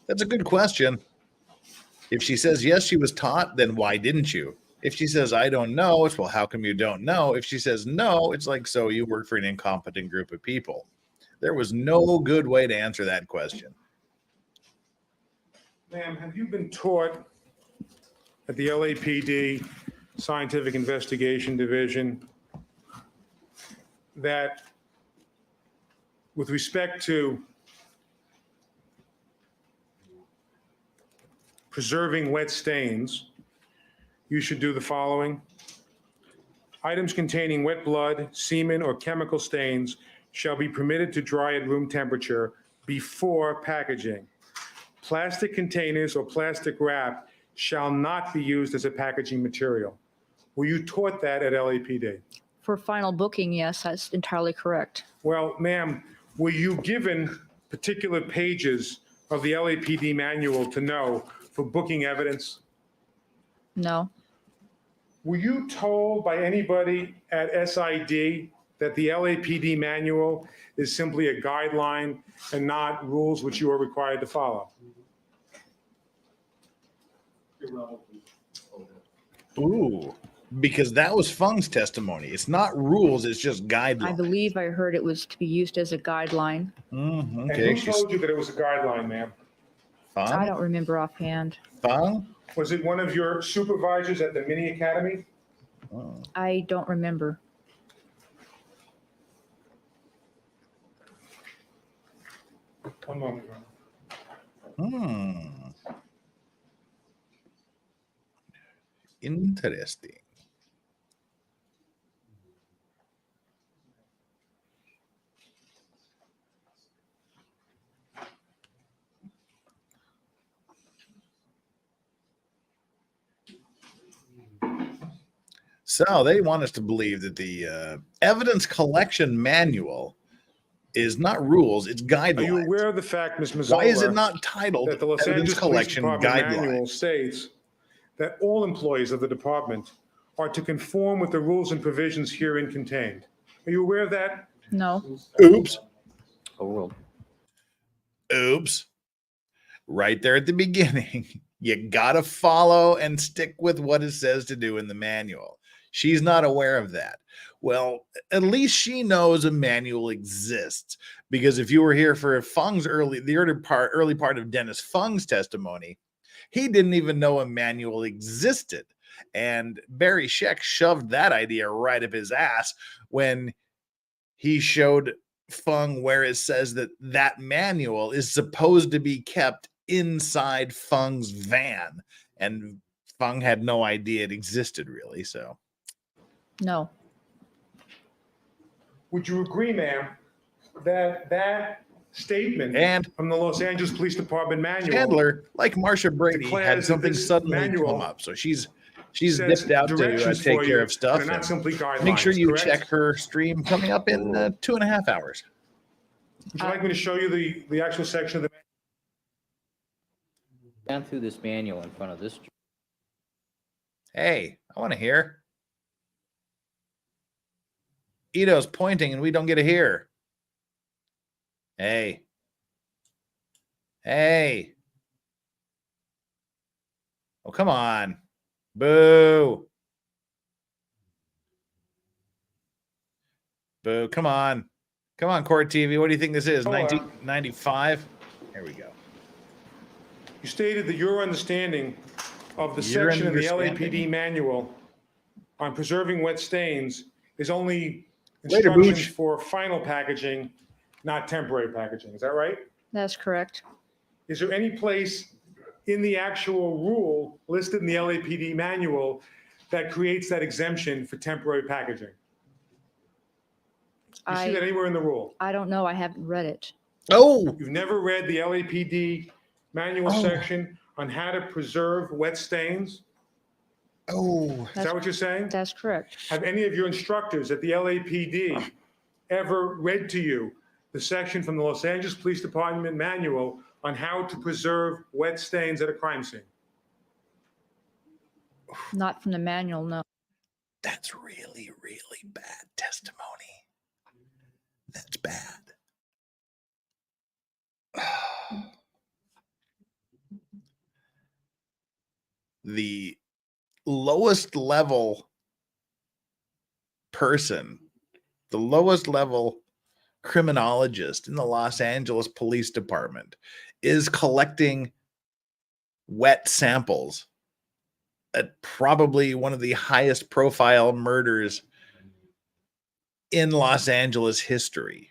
That's a good question. If she says yes, she was taught, then why didn't you? If she says I don't know, it's well, how come you don't know? If she says no, it's like, so you work for an incompetent group of people. There was no good way to answer that question. Ma'am, have you been taught at the LAPD Scientific Investigation Division that with respect to preserving wet stains, you should do the following? Items containing wet blood, semen, or chemical stains shall be permitted to dry at room temperature before packaging. Plastic containers or plastic wrap shall not be used as a packaging material. Were you taught that at LAPD? For final booking, yes, that's entirely correct. Well, ma'am, were you given particular pages of the LAPD manual to know for booking evidence? No, Were you told by anybody at SID that the LAPD manual is simply a guideline and not rules which you are required to follow? Ooh, because that was Fung's testimony. It's not rules, it's just I guidelines. believe I heard it was to be used as a guideline. Mhm, And okay, who told you that it was a guideline, ma'am? I Fung? don't remember offhand. Fung? Was it one of your supervisors at the mini academy? Oh. I don't remember. One moment, Ron. Hmm. Interesting. So they want us to believe that the evidence collection manual is not rules, it's guidelines. Are you aware of the fact, Ms. Mazzola? Why is it not titled that the Los evidence Angeles Police collection Department manual guidelines? states that all employees of the department are to conform with the rules and provisions herein contained? Are you aware of that? No, Oops. Overruled. Oops. Right there at the beginning. You got to follow and stick with what it says to do in the manual. She's not aware of that. Well, at least she knows a manual exists, because if you were here for Fung's early part of Dennis Fung's testimony, he didn't even know a manual existed. And Barry Scheck shoved that idea right up his ass when he showed Fung where it says that that manual is supposed to be kept inside Fung's van. And Fung had no idea it existed, really. So, no. Would you agree, ma'am, that that statement and from the Los Angeles Police Department manual Chandler, like Marsha Brady, declares had that something this suddenly manual come up. So she's says dipped out to directions take for care you of stuff. and not and simply guidelines, make sure you correct? check her stream coming up in 2.5 hours. Would you like me to show you the actual section of the Down through this manual in front of this. Hey, I want to hear. Ito's pointing and we don't get to hear. Hey. Hey. Oh, come on. Boo. Boo. Come on. Come on, Court TV. What do you think this is? 1995? Here we go. You stated that your understanding of the Your section in the understanding. LAPD manual on preserving wet stains is only Later, instructions Booch. for final packaging, not temporary packaging. Is that right? That's correct. Is there any place in the actual rule listed in the LAPD manual that creates that exemption for temporary packaging? You see that anywhere in the rule? I don't know. I haven't read it. Oh, You've never read the LAPD manual section on how to preserve wet stains? oh, Is that what you're saying? That's correct. Have any of your instructors at the LAPD ever read to you the section from the Los Angeles Police Department manual on how to preserve wet stains at a crime scene? Not from the manual, no. that's really, really bad testimony. That's bad. The lowest level person, the lowest level criminologist in the Los Angeles Police Department is collecting wet samples at probably one of the highest profile murders in Los Angeles history.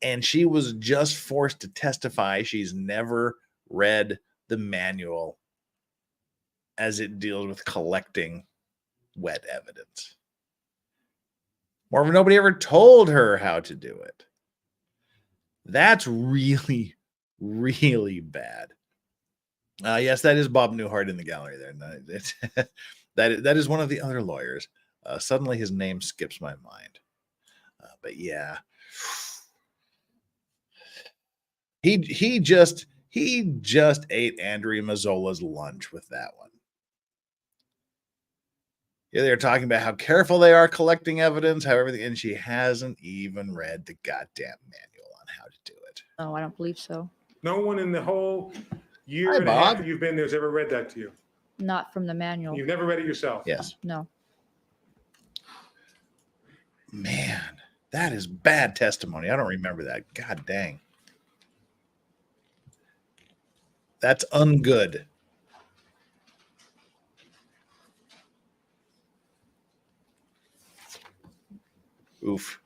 And she was just forced to testify she's never read the manual as it deals with collecting wet evidence. Or nobody ever told her how to do it. That's really, really bad. Yes, that is Bob Newhart in the gallery there. No, that is one of the other lawyers. Suddenly his name skips my mind. But yeah. He just ate Andrea Mazzola's lunch with that one. Yeah, they're talking about how careful they are collecting evidence, how everything, and she hasn't even read the goddamn manual on how to do it. Oh, I don't believe so. No one in the whole year Hi, and a half Bob. that you've been there has ever read that to you. Not from the manual. You've never read it yourself. Yes. No. Man, that is bad testimony. I don't remember that. God dang. That's ungood. Oof.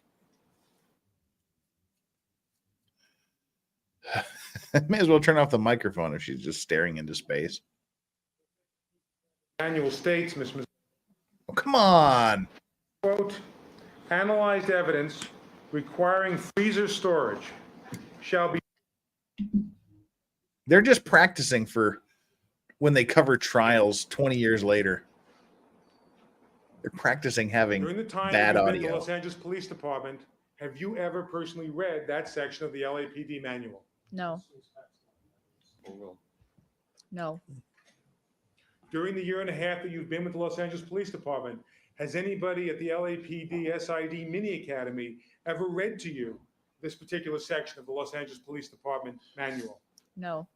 May as well turn off the microphone if she's just staring into space. Manual states, Ms. Oh, come on. Quote, analyzed evidence requiring freezer storage shall be. They're just practicing for when they cover trials 20 years later. They're practicing having During the time bad that you've been in the audio. Los Angeles Police Department, have you ever personally read that section of the LAPD manual? No. No. During the year and a half that you've been with the Los Angeles Police Department, has anybody at the LAPD SID Mini Academy ever read to you this particular section of the Los Angeles Police Department manual? No.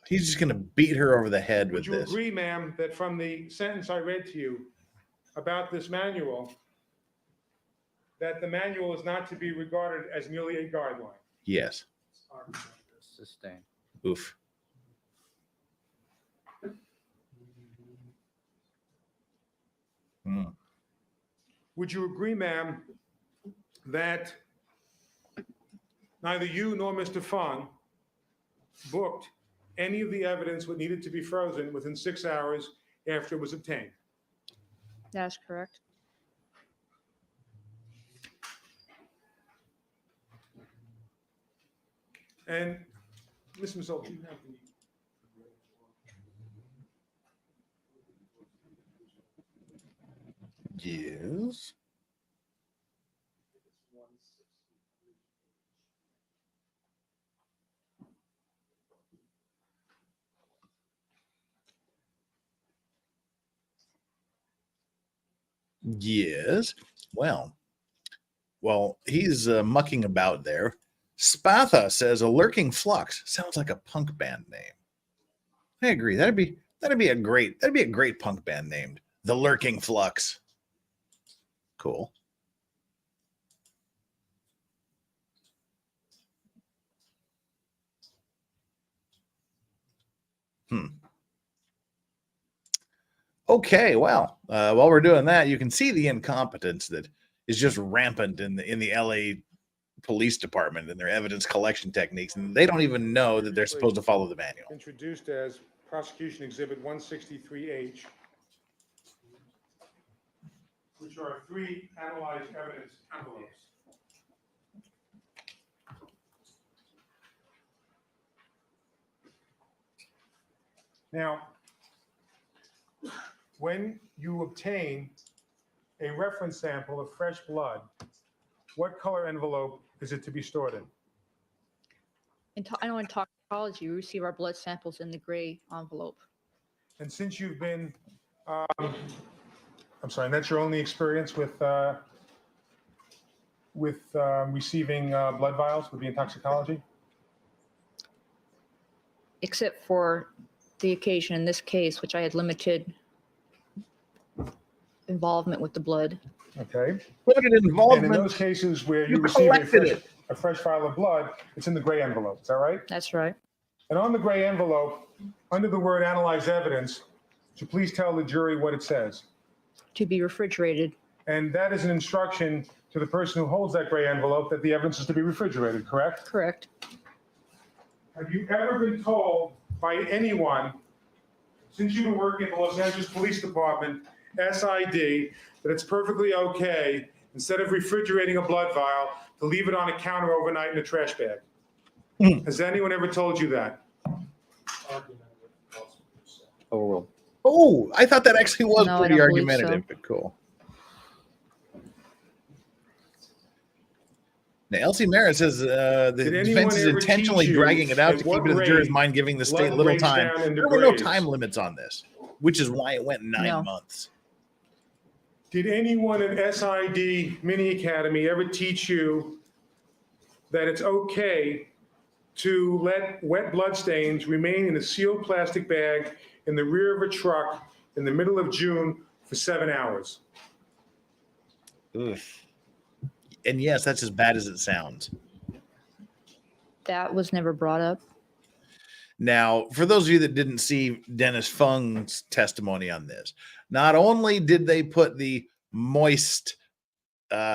He's just going to beat her over the head with Would you this. agree, ma'am, that from the sentence I read to you about this manual, that the manual is not to be regarded as merely a guideline? Yes. Sustain. Oof. Hmm. Would you agree, ma'am, that neither you nor Mr. Fung booked any of the evidence what needed to be frozen within 6 hours after it was obtained? That's correct. And Ms. Mazzola, do you have the Yes. Yes. Well, he's mucking about there. Spatha says a lurking flux sounds like a punk band name. I agree. That'd be a great punk band named The Lurking Flux. Cool. Okay, well, while we're doing that, you can see the incompetence that is just rampant in the LA Police Department and their evidence collection techniques, and they don't even know that they're supposed to follow the manual. introduced as Prosecution Exhibit 163H. which are 3 analyzed evidence envelopes. Now, when you obtain a reference sample of fresh blood, what color envelope is it to be stored in? I know in toxicology, we receive our blood samples in the gray envelope. And since you've been, I'm sorry, and that's your only experience with receiving blood vials would be in toxicology? Except for the occasion in this case, which I had limited involvement with the blood. Okay. Limited And in involvement. those cases where you You receive collected a fresh vial of blood, it's in the gray envelope. Is that right? That's right. And on the gray envelope, under the word analyzed evidence, would you please tell the jury what it says? To be refrigerated. And that is an instruction to the person who holds that gray envelope that the evidence is to be refrigerated, correct? Correct. Have you ever been told by anyone, since you've been working at the Los Angeles Police Department, SID, that it's perfectly okay, instead of refrigerating a blood vial, to leave it on a counter overnight in a trash bag? Has anyone ever told you that? Overruled. Oh, I thought that actually was No, I pretty don't believe argumentative, so. but cool. Now, Elsie Mara says the Did anyone defense is ever intentionally teach you dragging it out at to what keep it in the jury's rate mind, giving the state blood little breaks time. down into There were no grades? time limits on this, which is why it went 9 No. months. Did anyone in SID Mini Academy ever teach you that it's okay to let wet blood stains remain in a sealed plastic bag in the rear of a truck in the middle of June for 7 hours? Oof. And yes, that's as bad as it sounds. That was never brought up. Now, for those of you that didn't see Dennis Fung's testimony on this, not only did they put the moist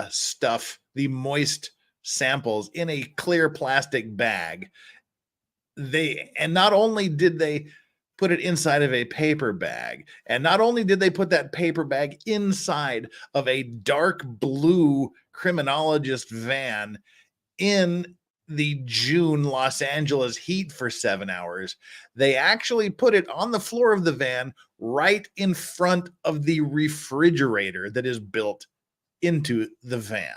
stuff, the moist samples in a clear plastic bag, and not only did they put it inside of a paper bag, and not only did they put that paper bag inside of a dark blue criminologist van in the June Los Angeles heat for 7 hours, they actually put it on the floor of the van right in front of the refrigerator that is built into the van.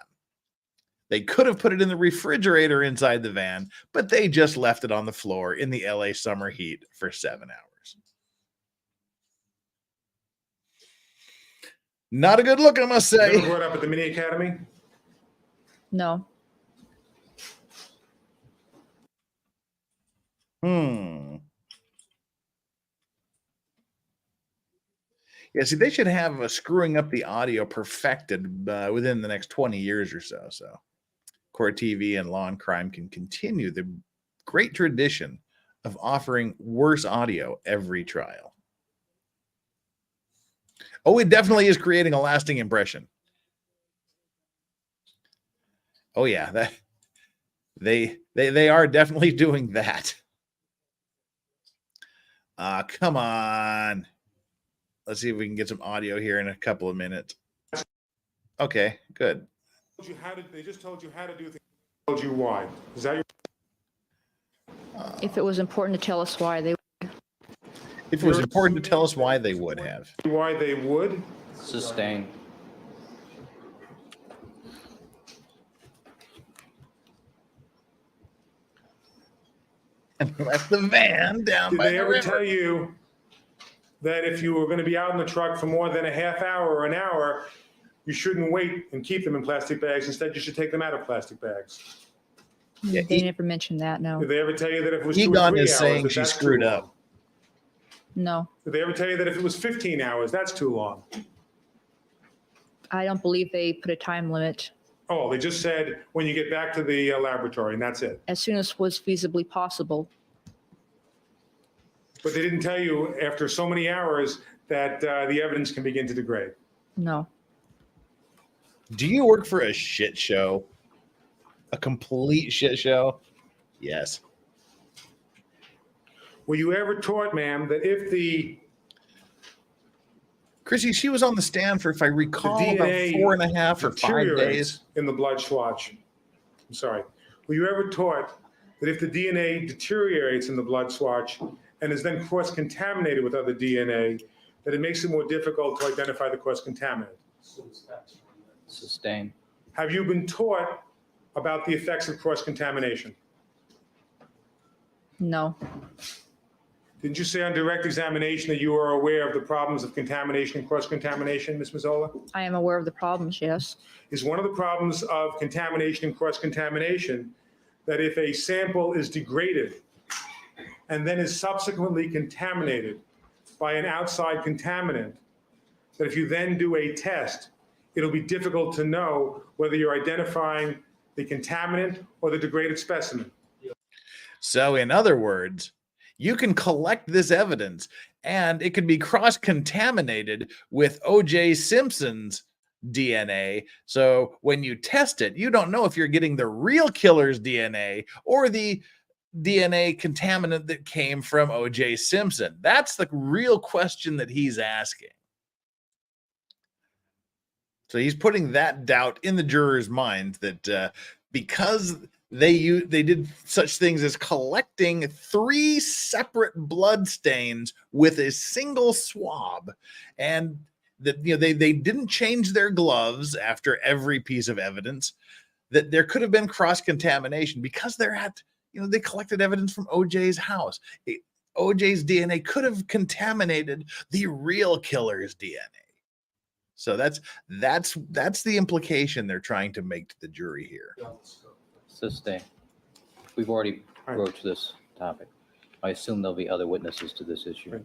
They could have put it in the refrigerator inside the van, but they just left it on the floor in the LA summer heat for 7 hours. Not a good look, I must Never say. brought up at the Mini Academy? No. Yeah, see, they should have screwing up the audio perfected within the next 20 years or so. So Court TV and Law and Crime can continue the great tradition of offering worse audio every trial. Oh, it definitely is creating a lasting impression. Oh yeah, that they are definitely doing that. Come on. Let's see if we can get some audio here in a couple of minutes. Okay, good. They just told you how to do things. Told you why. Is that your? If it was important to tell us why, they If it was important to tell us why, they would have. Why they would? Sustained. And left the van down Did by they the ever river. tell you that if you were going to be out in the truck for more than a half hour or an hour, you shouldn't wait and keep them in plastic bags? Instead, you should take them out of plastic bags. Yeah, they never mentioned that. No. Did they ever tell you that if it was 2 or 3 Egon hours, is saying that she that's screwed too up. long? No. Did they ever tell you that if it was 15 hours, that's too long? I don't believe they put a time limit. Oh, they just said when you get back to the laboratory, and that's it. As soon as was feasibly possible. But they didn't tell you after so many hours that the evidence can begin to degrade. No. Do you work for a shit show? A complete shit show? Yes. Were you ever taught, ma'am, that if the Chrissy, she was on the stand for, if I The recall, DNA about 4.5 or 5 deteriorates days. in the blood swatch. I'm sorry. Were you ever taught that if the DNA deteriorates in the blood swatch and is then cross-contaminated with other DNA, that it makes it more difficult to identify the cross-contaminant? Sustained. Have you been taught about the effects of cross-contamination? No. Didn't you say on direct examination that you are aware of the problems of contamination and cross-contamination, Ms. Mazzola? I am aware of the problems, yes. Is one of the problems of contamination and cross-contamination that if a sample is degraded and then is subsequently contaminated by an outside contaminant, that if you then do a test, it'll be difficult to know whether you're identifying the contaminant or the degraded specimen? So, in other words, you can collect this evidence and it can be cross-contaminated with OJ Simpson's DNA. So when you test it, you don't know if you're getting the real killer's DNA or the DNA contaminant that came from OJ Simpson. That's the real question that he's asking. So he's putting that doubt in the jurors' minds that because they did such things as collecting 3 separate blood stains with a single swab, and that they didn't change their gloves after every piece of evidence, that there could have been cross-contamination because they're at they collected evidence from OJ's house. OJ's DNA could have contaminated the real killer's DNA. So that's the implication they're trying to make to the jury here. Sustained. We've already broached this topic. I assume there'll be other witnesses to this issue. Right.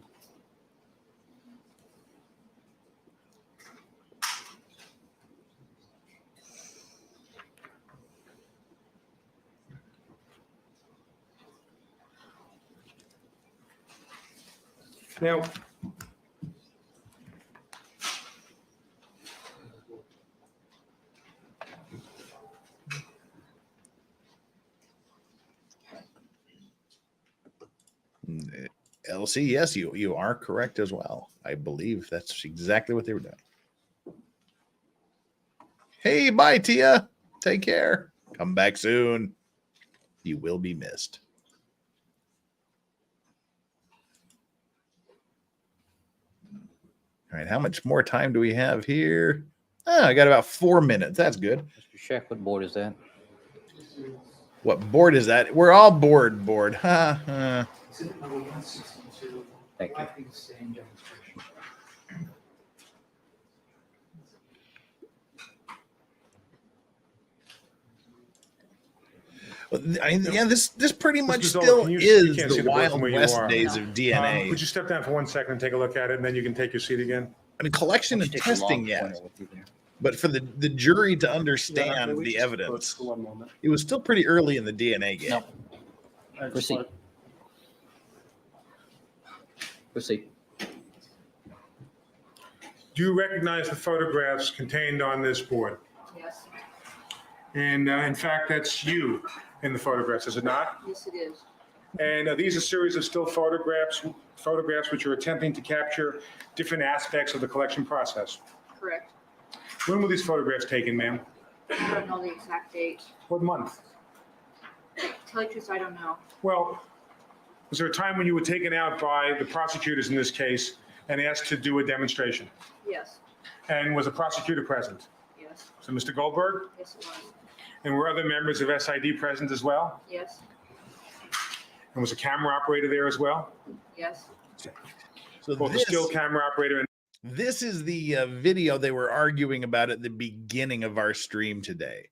Now, Elsie, yes, you are correct as well. I believe that's exactly what they were doing. Hey, bye, Tia. Take care. Come back soon. You will be missed. All right, how much more time do we have here? I got about 4 minutes. That's good. Mr. Scheck, what board is that? What board is that? We're all board. Huh? Thank you. Well, this pretty much Mr. Zola, still can you is can't see the the board Wild from where you West are. days of DNA. Could you step down for 1 second and take a look at it, and then you can take your seat again? I mean, collection and Take a long testing, yes. pointer with you there. But for the jury to understand the evidence, it was still pretty early in the DNA game. No. Proceed. Proceed. Do you recognize the photographs contained on this board? Yes. And in fact, that's you in the photographs, is it not? Yes, it is. And these are a series of still photographs which are attempting to capture different aspects of the collection process. Correct. When were these photographs taken, ma'am? I don't know the exact date. What month? To tell you the truth, I don't know. Well, was there a time when you were taken out by the prosecutors in this case and asked to do a demonstration? Yes. And was a prosecutor present? Yes. So Mr. Goldberg? Yes, it was. And were other members of SID present as well? Yes. And was a camera operator there as well? Yes. So Both the still camera operator and this is the video they were arguing about at the beginning of our stream today.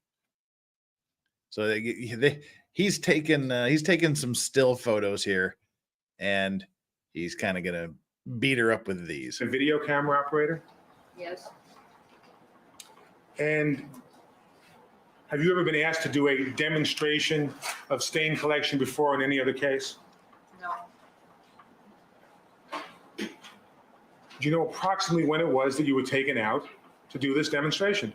So he's taken some still photos here, and he's kind of gonna beat her up with these. a video camera operator. Yes. And have you ever been asked to do a demonstration of stain collection before in any other case? No. Do you know approximately when it was that you were taken out to do this demonstration?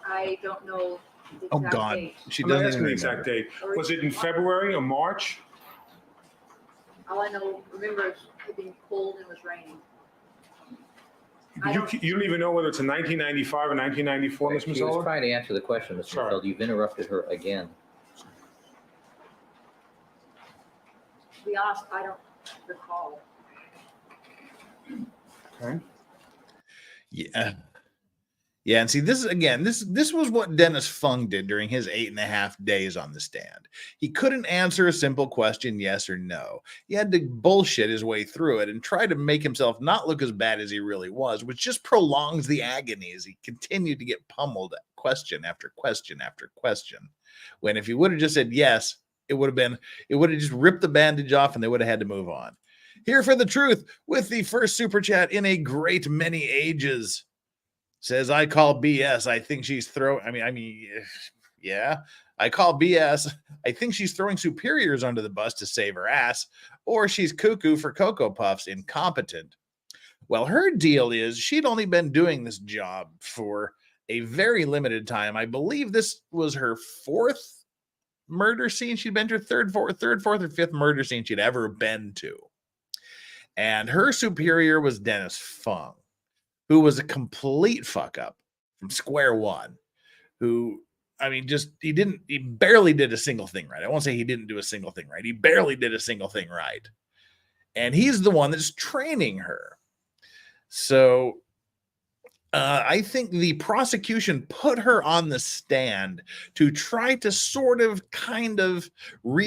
I don't know the Oh exact God, date. she I'm not doesn't asking even the exact remember. date. Was it in February or March? All I remember is had been cold and was raining. You don't even know whether it's a 1995 or 1994, Ms. She was Mazzola? trying to answer the question, Mr. Sorry. Feld. You've interrupted her again. To be honest, I don't recall. Okay. Yeah. Yeah, and see, this is again, this was what Dennis Fung did during his 8.5 days on the stand. He couldn't answer a simple question, yes or no. He had to bullshit his way through it and try to make himself not look as bad as he really was, which just prolongs the agony as he continued to get pummeled question after question after question. When if he would have just said yes, it would have just ripped the bandage off and they would have had to move on. Here for the truth with the first super chat in a great many ages. Says, I call BS. I think she's yeah, I call BS. I think she's throwing superiors under the bus to save her ass, or she's cuckoo for Cocoa Puffs, incompetent. Well, her deal is she'd only been doing this job for a very limited time. I believe this was her 4th murder scene. She'd been to her third, fourth, or 5th murder scene she'd ever been to. And her superior was Dennis Fung, who was a complete fuck up from square one, who, he barely did a single thing right. I won't say he didn't do a single thing right. He barely did a single thing right. And he's the one that's training her. So I think the prosecution put her on the stand to try to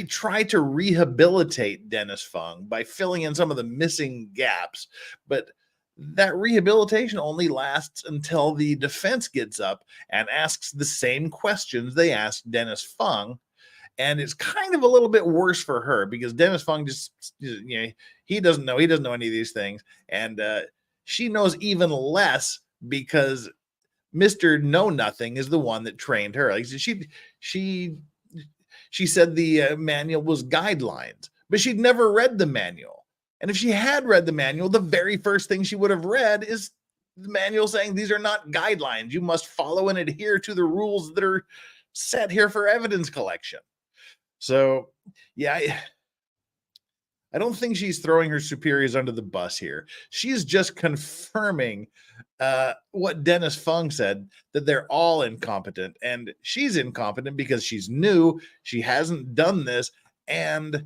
try to rehabilitate Dennis Fung by filling in some of the missing gaps. But that rehabilitation only lasts until the defense gets up and asks the same questions they asked Dennis Fung. And it's kind of a little bit worse for her because Dennis Fung he doesn't know any of these things. And she knows even less because Mr. Know Nothing is the one that trained her. Like she said the manual was guidelines, but she'd never read the manual. And if she had read the manual, the very first thing she would have read is the manual saying these are not guidelines. You must follow and adhere to the rules that are set here for evidence collection. So, yeah, I don't think she's throwing her superiors under the bus here. She's just confirming what Dennis Fung said, that they're all incompetent. And she's incompetent because she's new. She hasn't done this. And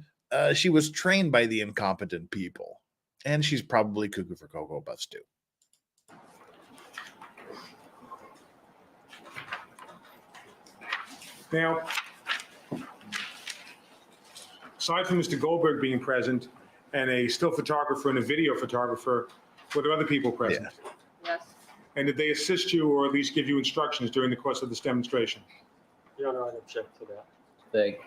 she was trained by the incompetent people, and she's probably cuckoo for Cocoa Puffs too. Now, aside from Mr. Goldberg being present and a still photographer and a video photographer, were there other people present? Yes. And did they assist you or at least give you instructions during the course of this demonstration? Your Honor, I'd object to that. Vague.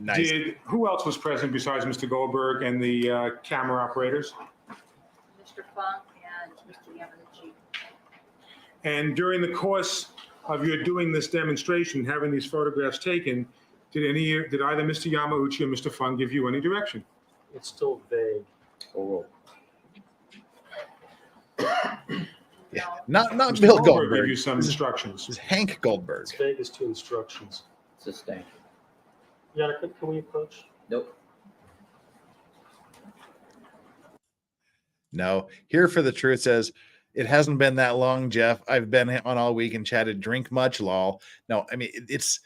Nice. Who else was present besides Mr. Goldberg and the camera operators? Mr. Funk and Mr. Yamaguchi. And during the course of your doing this demonstration, having these photographs taken, did either Mr. Yamauchi or Mr. Fung give you any direction? It's still vague. Oh, Yeah, not Mr. Bill Goldberg Goldberg. gave you some This is instructions. Hank Goldberg. It's vague as to instructions. sustained. Your Honor, can we approach? Nope. No, here for the truth says it hasn't been that long, Jeff. I've been on all week and chatted. Drink much, lol. No, I mean it's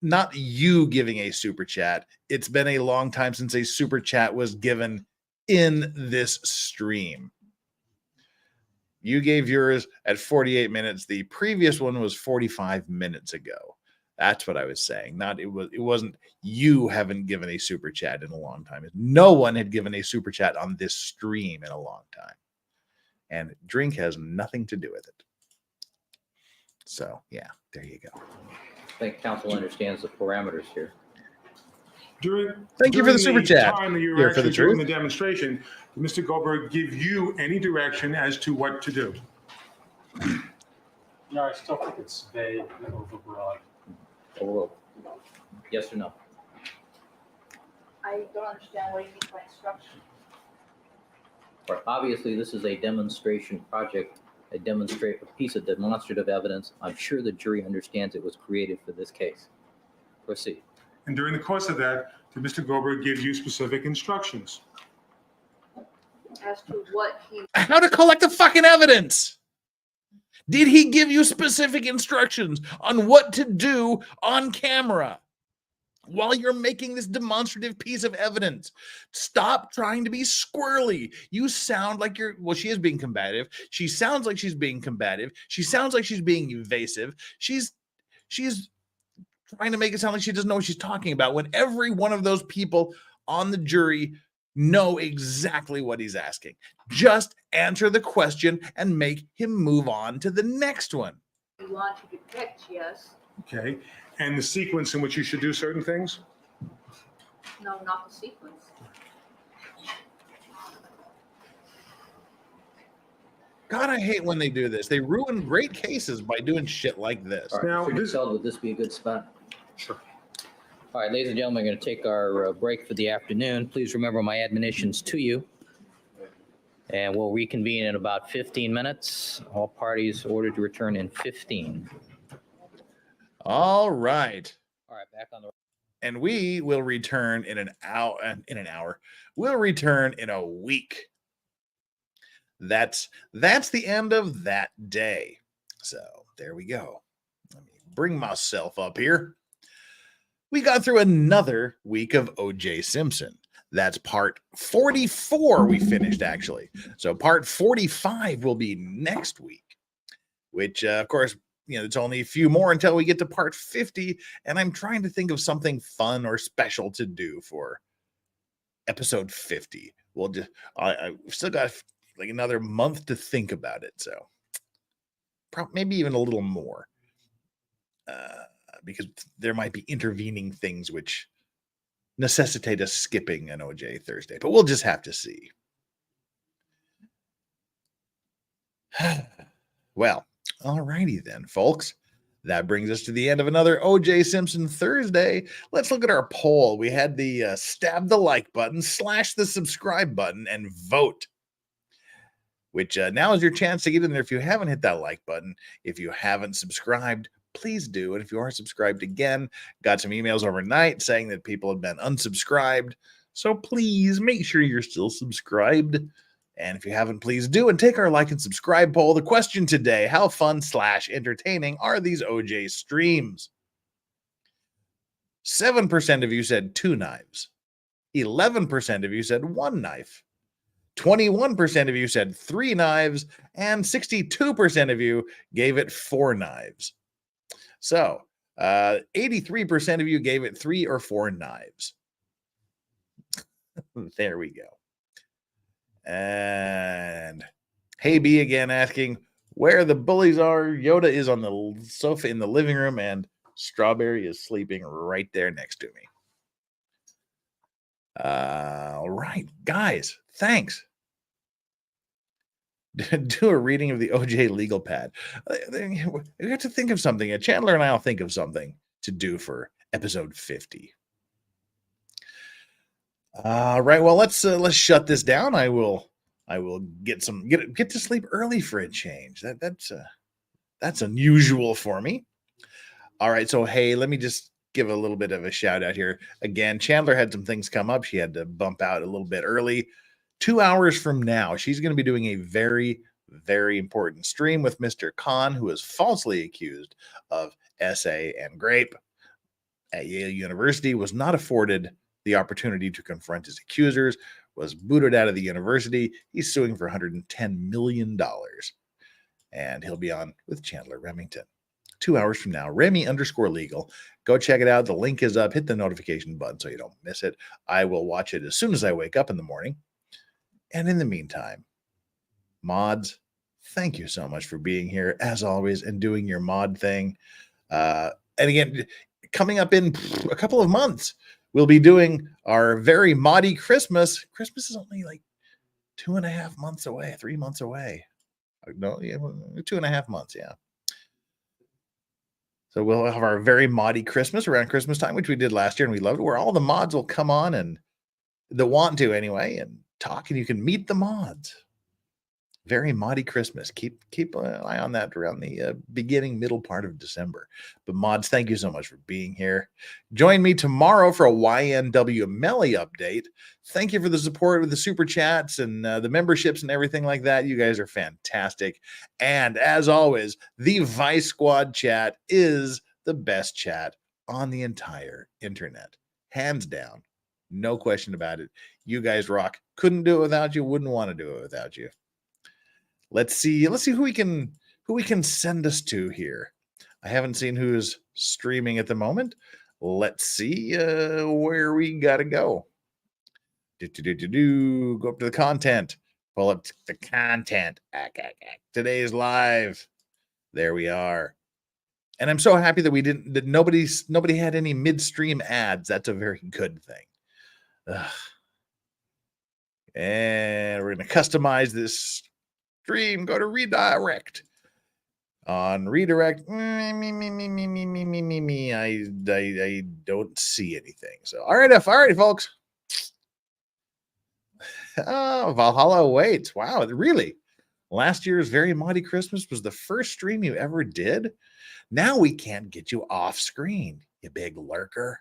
not you giving a super chat. It's been a long time since a super chat was given in this stream. You gave yours at 48 minutes. The previous one was 45 minutes ago. That's what I was saying. It wasn't you haven't given a super chat in a long time. No one had given a super chat on this stream in a long time. And drink has nothing to do with it. So, yeah, there you go. I think council understands the parameters here. Thank you for the super chat. Time that you were Here for the actually doing truth. the demonstration, did Mr. Goldberg give you any direction as to what to do? No, I still think it's vague and overbroad. Oh, yes or no? I don't understand what you mean by instruction. Or obviously, this is a demonstration project, a piece of demonstrative evidence. I'm sure the jury understands it was created for this case. Proceed. And during the course of that, did Mr. Goldberg give you specific instructions? As to what he How to collect the fucking evidence? Did he give you specific instructions on what to do on camera while you're making this demonstrative piece of evidence? Stop trying to be squirrely. You sound like she is being combative. She sounds like she's being combative. She sounds like she's being evasive. She's trying to make it sound like she doesn't know what she's talking about when every one of those people on the jury know exactly what he's asking. Just answer the question and make him move on to the next one. you want to depict, yes. Okay. And the sequence in which you should do certain things? No, not the sequence. God, I hate when they do this. They ruin great cases by doing shit like this. All right, Now, Mr. this- Nicole, would this be a good spot? Sure. All right, ladies and gentlemen, we're going to take our break for the afternoon. Please remember my admonitions to you. And we'll reconvene in about 15 minutes. All parties ordered to return in 15. All right. All right, back on the... And we will return in an hour. We'll return in a week. That's the end of that day. So there we go. Let me bring myself up here. We got through another week of OJ Simpson. That's part 44 we finished, actually. So part 45 will be next week, which, of course, it's only a few more until we get to part 50. And I'm trying to think of something fun or special to do for episode 50. We'll just, I've still got like another month to think about it. So maybe even a little more. Because there might be intervening things which necessitate us skipping an OJ Thursday, but we'll just have to see. Well, all righty then, folks. That brings us to the end of another OJ Simpson Thursday. Let's look at our poll. We had the stab the like button, slash the subscribe button, and vote. Which now is your chance to get in there if you haven't hit that like button. If you haven't subscribed, please do. And if you are subscribed again, got some emails overnight saying that people have been unsubscribed. So please make sure you're still subscribed. And if you haven't, please do. And take our like and subscribe poll. The question today, how fun / entertaining are these OJ streams? 7% of you said 2 knives. 11% of you said 1 knife. 21% of you said 3 knives. And 62% of you gave it 4 knives. So, 83% of you gave it 3 or 4 knives. There we go. And Hey B again asking where the bullies are. Yoda is on the sofa in the living room, and Strawberry is sleeping right there next to me. All right, guys, thanks. Do a reading of the OJ legal pad. We have to think of something. Chandler and I will think of something to do for episode 50. All right. Well, let's shut this down. I will get to sleep early for a change. That's unusual for me. All right. So hey, let me just give a little bit of a shout out here. Again, Chandler had some things come up. She had to bump out a little bit early. 2 hours from now, she's going to be doing a very, very important stream with Mr. Khan, who is falsely accused of SA and grape at Yale University, was not afforded the opportunity to confront his accusers, was booted out of the university. He's suing for $110 million. And he'll be on with Chandler Remington. 2 hours from now, Remy_legal. Go check it out. The link is up. Hit the notification button so you don't miss it. I will watch it as soon as I wake up in the morning. And in the meantime, mods, thank you so much for being here, as always, and doing your mod thing. And again, coming up in a couple of months, we'll be doing our very moddy Christmas. Christmas is only like 2.5 months away, 3 months away. No, yeah, 2.5 months, yeah. So we'll have our very moddy Christmas around Christmas time, which we did last year, and we loved it, where all the mods will come on, and that want to anyway, and talk, and you can meet the mods. Very Moddy Christmas. Keep an eye on that around the middle part of December. But mods, thank you so much for being here. Join me tomorrow for a YNW Melly update. Thank you for the support with the super chats and the memberships and everything like that. You guys are fantastic. And as always, the Vice Squad chat is the best chat on the entire internet. Hands down. No question about it. You guys rock. Couldn't do it without you. Wouldn't want to do it without you. Let's see who we can send us to here. I haven't seen who's streaming at the moment. Let's see where we gotta go. Go up to the content. Pull up the content. Today's live. There we are. And I'm so happy that nobody had any midstream ads. That's a very good thing. Ugh. And we're gonna customize this stream. Go to redirect. On redirect, I don't see anything. So all right, folks. Oh, Valhalla awaits. Wow, really? Last year's Very Mighty Christmas was the first stream you ever did. Now we can't get you off screen, you big lurker.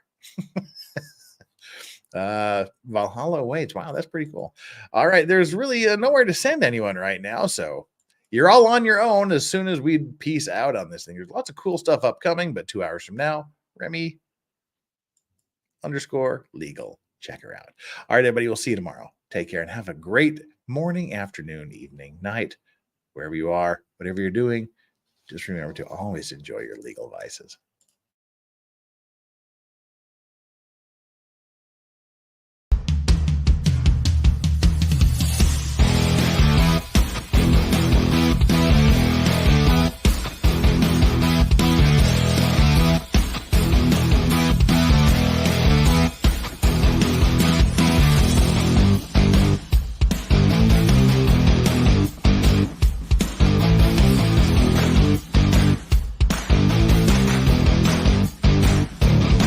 Valhalla awaits. Wow, that's pretty cool. All right, there's really nowhere to send anyone right now, so you're all on your own as soon as we peace out on this thing. There's lots of cool stuff upcoming, but 2 hours from now, Remy _legal. Check her out. All right, everybody, we'll see you tomorrow. Take care and have a great morning, afternoon, evening, night, wherever you are, whatever you're doing. Just remember to always enjoy your legal vices.